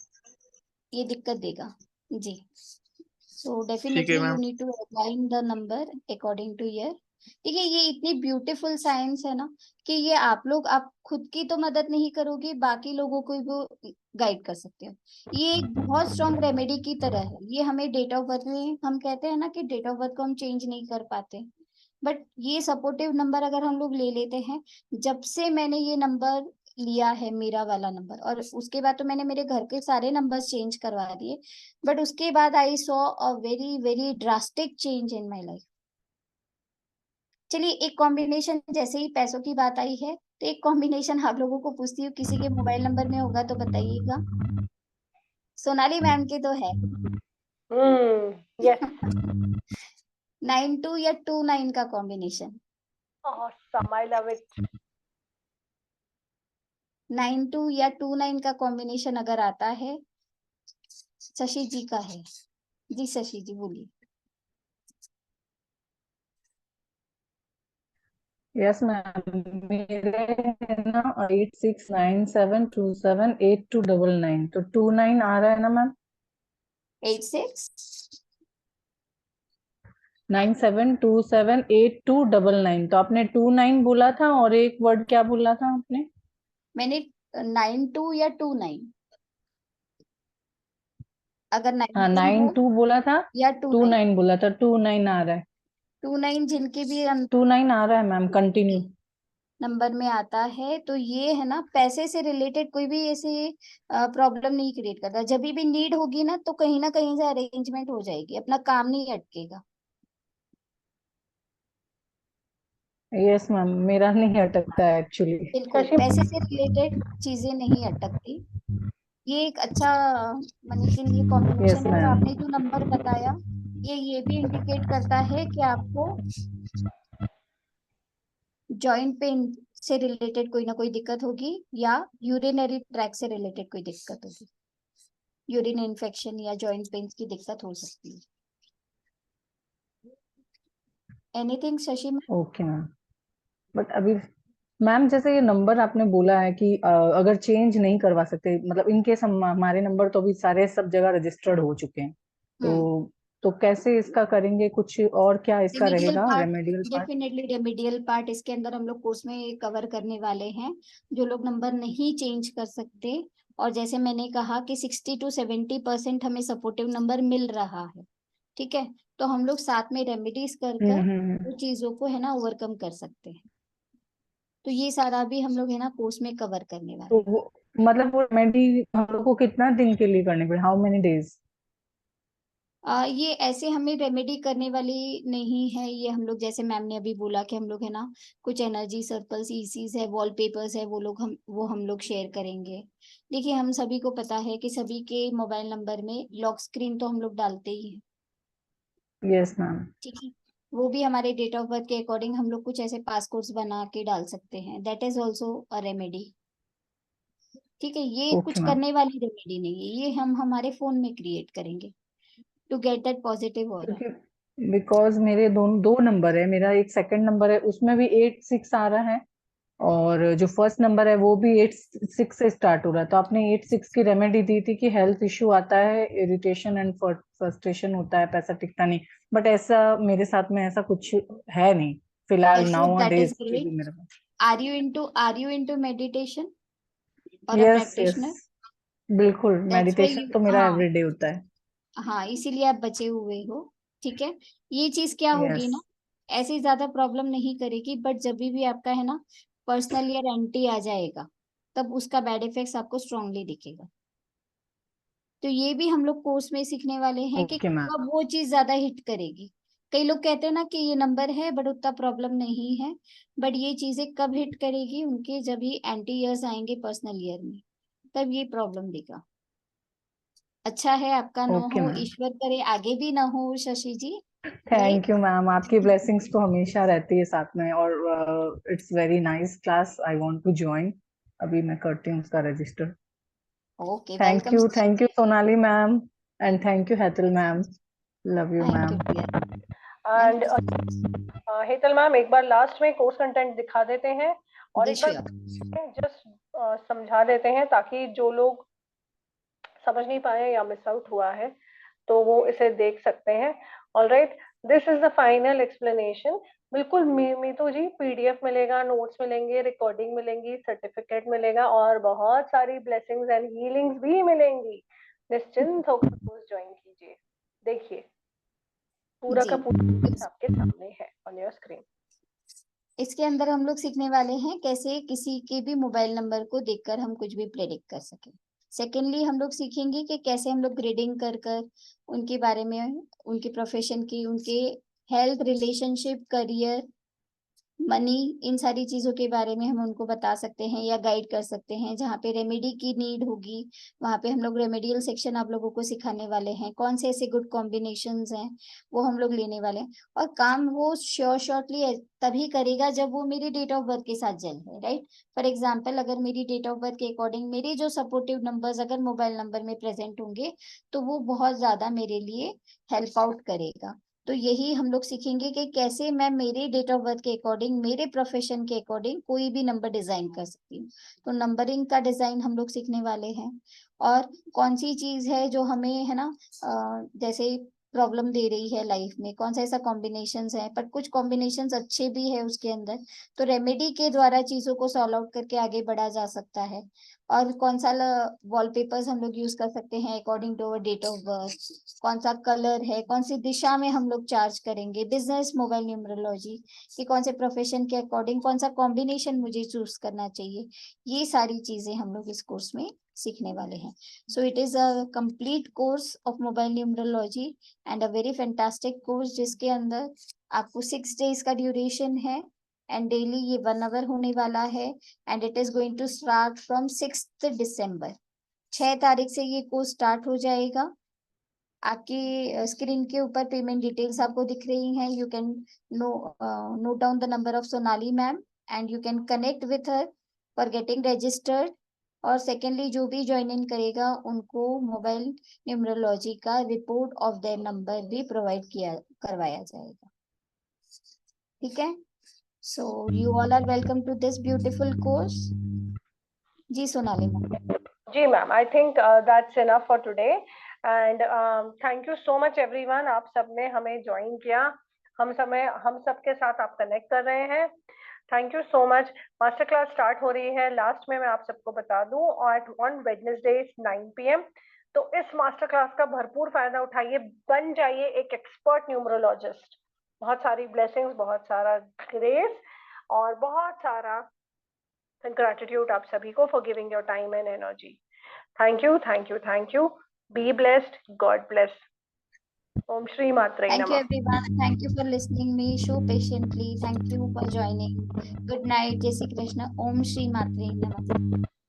ये दिक्कत देगा जी. सो ठीक है definitely you ma'am. Need to align the number according to year. ठीक है, ये इतनी ब्यूटीफुल साइंस है ना कि ये आप खुद की तो मदद नहीं करोगे, बाकी लोगों को भी गाइड कर सकते हो. ये एक बहुत स्ट्रॉन्ग रेमेडी की तरह है. ये हमें डेट ऑफ बर्थ में हम कहते हैं ना कि डेट ऑफ बर्थ को हम चेंज नहीं कर पाते, बट ये सपोर्टिव नंबर अगर हम लोग ले लेते हैं. जब से मैंने ये नंबर लिया है, मेरा वाला नंबर, और उसके बाद तो मैंने मेरे घर के सारे नंबर्स चेंज करवा दिए, बट उसके बाद I saw a very very drastic change in my life. चलिए एक कॉम्बिनेशन, जैसे ही पैसों की बात आई है तो एक कॉम्बिनेशन आप लोगों को पूछती हूँ, किसी के मोबाइल नंबर में होगा तो बताइएगा. सोनाली मैम के तो है. यस. 92 या 29 का combination. Awesome, I love it. 92 या 29 का कॉम्बिनेशन अगर आता है शशि जी का है। जी शशि जी बोलिए। यस मैम, मेरे है ना 8697278299, तो 29 आ रहा है ना मैम? 86 97278299, तो आपने 29 बोला था और एक वर्ड क्या बोला था आपने? मैंने 92 या 29, अगर हाँ 92 हो 92 बोला था, या 29, 29 बोला था, 29 आ रहा है। 29 जिनके भी 29 आ रहा है मैम, कंटिन्यू। नंबर में आता है, तो ये है ना पैसे से रिलेटेड कोई भी ऐसे प्रॉब्लम नहीं क्रिएट करता। जब भी नीड होगी ना तो कहीं ना कहीं से अरेंजमेंट हो जाएगी, अपना काम नहीं अटकेगा। यस मैम, मेरा नहीं अटकता है एक्चुअली। बिल्कुल पैसे से रिलेटेड चीजें नहीं अटकती। ये एक अच्छा मनी के लिए यस कॉम्बिनेशन है। और मैम। आपने जो नंबर बताया ये भी इंडिकेट करता है कि आपको जॉइंट पेन से रिलेटेड कोई ना कोई दिक्कत होगी या यूरिनरी ट्रैक से रिलेटेड कोई दिक्कत होगी। यूरिन इन्फेक्शन या जॉइंट पेन की दिक्कत हो सकती है। एनीथिंग शशि में? ओके मैम, बट अभी मैम जैसे ये नंबर आपने बोला है कि अगर चेंज नहीं करवा सकते, मतलब इन केस हम हमारे नंबर तो अभी सारे सब जगह रजिस्टर्ड हो चुके हैं, तो कैसे इसका करेंगे? कुछ और क्या इसका रेमेडियल रहेगा, part, remedial part? Definitely remedial part इसके अंदर हम लोग कोर्स में कवर करने वाले हैं। जो लोग नंबर नहीं चेंज कर सकते, और जैसे मैंने कहा कि 60 to 70% हमें सपोर्टिव नंबर मिल रहा है, ठीक है, तो हम लोग साथ में रेमेडीज कर वो चीजों को है ना ओवरकम कर सकते हैं। तो ये सारा भी हम लोग है ना कोर्स में कवर करने वाले तो हैं। वो मतलब वो रेमेडी हम लोग को कितना दिन के लिए करने पड़े, हाउ मेनी डेज? ये ऐसे हमें रेमेडी करने वाली नहीं है। ये हम लोग जैसे मैम ने अभी बोला कि हम लोग है ना कुछ एनर्जी सर्कल्स, ईसीज है, वॉलपेपर्स है, वो हम लोग शेयर करेंगे। देखिए हम सभी को पता है कि सभी के मोबाइल नंबर में लॉक स्क्रीन तो हम लोग डालते ही हैं, यस मैम। ठीक है। वो भी हमारे डेट ऑफ बर्थ के अकॉर्डिंग हम लोग कुछ ऐसे पासकोड्स बना के डाल सकते हैं। That is also a remedy, ठीक है। ये कुछ ओके मैम। करने वाली रेमेडी नहीं है, ये हम हमारे फोन में क्रिएट करेंगे to get that positive aura. क्योंकि बिकॉज मेरे दो नंबर है, मेरा एक सेकंड नंबर है उसमें भी 86 आ रहा है, और जो फर्स्ट नंबर है वो भी 86 से स्टार्ट हो रहा है। तो आपने 86 की रेमेडी दी थी कि हेल्थ इश्यू आता है, इरिटेशन एंड फ्रस्ट्रेशन होता है, पैसा टिकता नहीं, बट ऐसा मेरे साथ में ऐसा कुछ है नहीं फिलहाल, now that is days great. मेरे पास। आर यू इनटू मेडिटेशन और अ यस यस, प्रैक्टिशनर? बिल्कुल, दैट्स व्हाई मेडिटेशन यू, तो मेरा हाँ एवरीडे होता है। हाँ, इसीलिए आप बचे हुए हो, ठीक है। ये चीज क्या होगी यस। ना, ऐसी ज्यादा प्रॉब्लम नहीं करेगी, बट जब भी आपका है ना पर्सनल ईयर एंटी आ जाएगा तब उसका बैड इफेक्ट्स आपको स्ट्रांगली दिखेगा। तो ये भी हम लोग कोर्स में सीखने वाले हैं कि ओके मैम। कब वो चीज ज्यादा हिट करेगी। कई लोग कहते हैं ना कि ये नंबर है बट उतना प्रॉब्लम नहीं है, बट ये चीजें कब हिट करेगी, उनके जब ही एंटी ईयर्स आएंगे पर्सनल ईयर में, तब ये प्रॉब्लम देगा। अच्छा है आपका नो ओके हो, मैम, ईश्वर करे आगे भी ना हो Shashi ji. Thank right. You ma'am, आपकी ब्लेसिंग्स तो हमेशा रहती है साथ में, और it's very nice class, I want to join. अभी मैं करती हूँ उसका register. Okay welcome. Thank you Sonali ma'am, and thank you Hetal ma'am, love you thank you ma'am. Priya. And Hetal ma'am एक बार लास्ट में कोर्स कंटेंट दिखा देते हैं और एक बार जस्ट समझा देते हैं, ताकि जो लोग समझ नहीं पाए या मिस आउट हुआ है तो वो इसे देख सकते हैं। Alright, this is the final explanation. बिल्कुल मीतू जी, पीडीएफ मिलेगा, नोट्स मिलेंगे, रिकॉर्डिंग मिलेंगी, सर्टिफिकेट मिलेगा और बहुत सारी ब्लेसिंग्स एंड हीलिंग्स भी मिलेंगी। निश्चिंत होकर कोर्स ज्वाइन कीजिए। देखिए पूरा का पूरा आपके सामने है ऑन योर स्क्रीन। इसके अंदर हम लोग सीखने वाले हैं कैसे किसी के भी मोबाइल नंबर को देखकर हम कुछ भी प्रेडिक्ट कर सके। सेकेंडली हम लोग सीखेंगे कि कैसे हम लोग ग्रेडिंग कर कर उनके बारे में, उनके प्रोफेशन की, उनके हेल्थ, रिलेशनशिप, करियर मनी, इन सारी चीजों के बारे में हम उनको बता सकते हैं या गाइड कर सकते हैं। जहाँ पे रेमेडी की नीड होगी वहाँ पे हम लोग रेमेडियल सेक्शन आप लोगों को सिखाने वाले हैं, कौन से ऐसे गुड कॉम्बिनेशंस हैं वो हम लोग लेने वाले हैं। और काम वो शॉर्टली तभी करेगा जब वो मेरी डेट ऑफ बर्थ के साथ जल है, राइट। फॉर एग्जाम्पल, अगर मेरी डेट ऑफ बर्थ के अकॉर्डिंग मेरे जो सपोर्टिव नंबर्स अगर मोबाइल नंबर में प्रेजेंट होंगे तो वो बहुत ज्यादा मेरे लिए हेल्प आउट करेगा। तो यही हम लोग सीखेंगे कि कैसे मैं मेरे डेट ऑफ बर्थ के अकॉर्डिंग, मेरे प्रोफेशन के अकॉर्डिंग कोई भी नंबर डिजाइन कर सकती हूँ। तो नंबरिंग का डिजाइन हम लोग सीखने वाले हैं। और कौन सी चीज है जो हमें है ना जैसे प्रॉब्लम दे रही है लाइफ में, कौन सा ऐसा कॉम्बिनेशंस है, पर कुछ कॉम्बिनेशंस अच्छे भी है उसके अंदर, तो रेमेडी के द्वारा चीजों को सॉल्व आउट करके आगे बढ़ा जा सकता है। और कौन सा वॉलपेपर्स हम लोग यूज कर सकते हैं according to our date of birth, कौन सा कलर है, कौन सी दिशा में हम लोग चार्ज करेंगे, बिजनेस मोबाइल न्यूमरोलॉजी कि कौन से प्रोफेशन के अकॉर्डिंग कौन सा कॉम्बिनेशन मुझे चूज करना चाहिए, ये सारी चीजें हम लोग इस कोर्स में सीखने वाले हैं। So it is a complete course of mobile numerology and a very fantastic course, जिसके अंदर आपको 6 डेज का ड्यूरेशन है एंड डेली ये 1 आवर होने वाला है। And it is going to start from 6 December, 6 तारीख से ये कोर्स स्टार्ट हो जाएगा। आपकी स्क्रीन के ऊपर पेमेंट डिटेल्स आपको दिख रही हैं। You can note down the number of Sonali ma'am and you can connect with her for getting registered. और सेकेंडली जो भी ज्वाइन इन करेगा उनको मोबाइल न्यूमरोलॉजी का रिपोर्ट ऑफ देयर नंबर भी प्रोवाइड करवाया जाएगा। ठीक है, so you all are welcome to this beautiful course. जी सोनाली मैम। जी ma'am, I think that's enough for today and thank you so much everyone. आप सबने हमें ज्वाइन किया, हम सबके साथ आप कनेक्ट कर रहे हैं। Thank you so much. Master class start हो रही है, लास्ट में मैं आप सबको बता दूं, और ऑन वेडनेसडे 9 PM। तो इस मास्टर क्लास का भरपूर फायदा उठाइए, बन जाइए एक एक्सपर्ट न्यूमरोलॉजिस्ट। बहुत सारी ब्लेसिंग्स, बहुत सारा ग्रेस और बहुत सारा ग्रैटिट्यूड आप सभी को for giving your time and energy. Thank you, thank you, thank you. Be blessed, God bless. ओम श्री मात्रे Thank you नमः। everyone. Thank you for listening me so patiently. Thank you for joining. Good night. Jai Shri Krishna. Om Shri Matre Namah.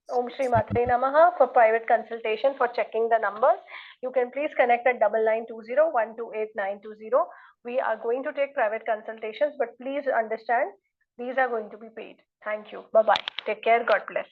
Om Shri Matre Namaha. For private consultation, for checking the numbers, you can please connect at 9920128920. We are going to take private consultations, but please understand these are going to be paid. Thank you. Bye bye. Take care. God bless.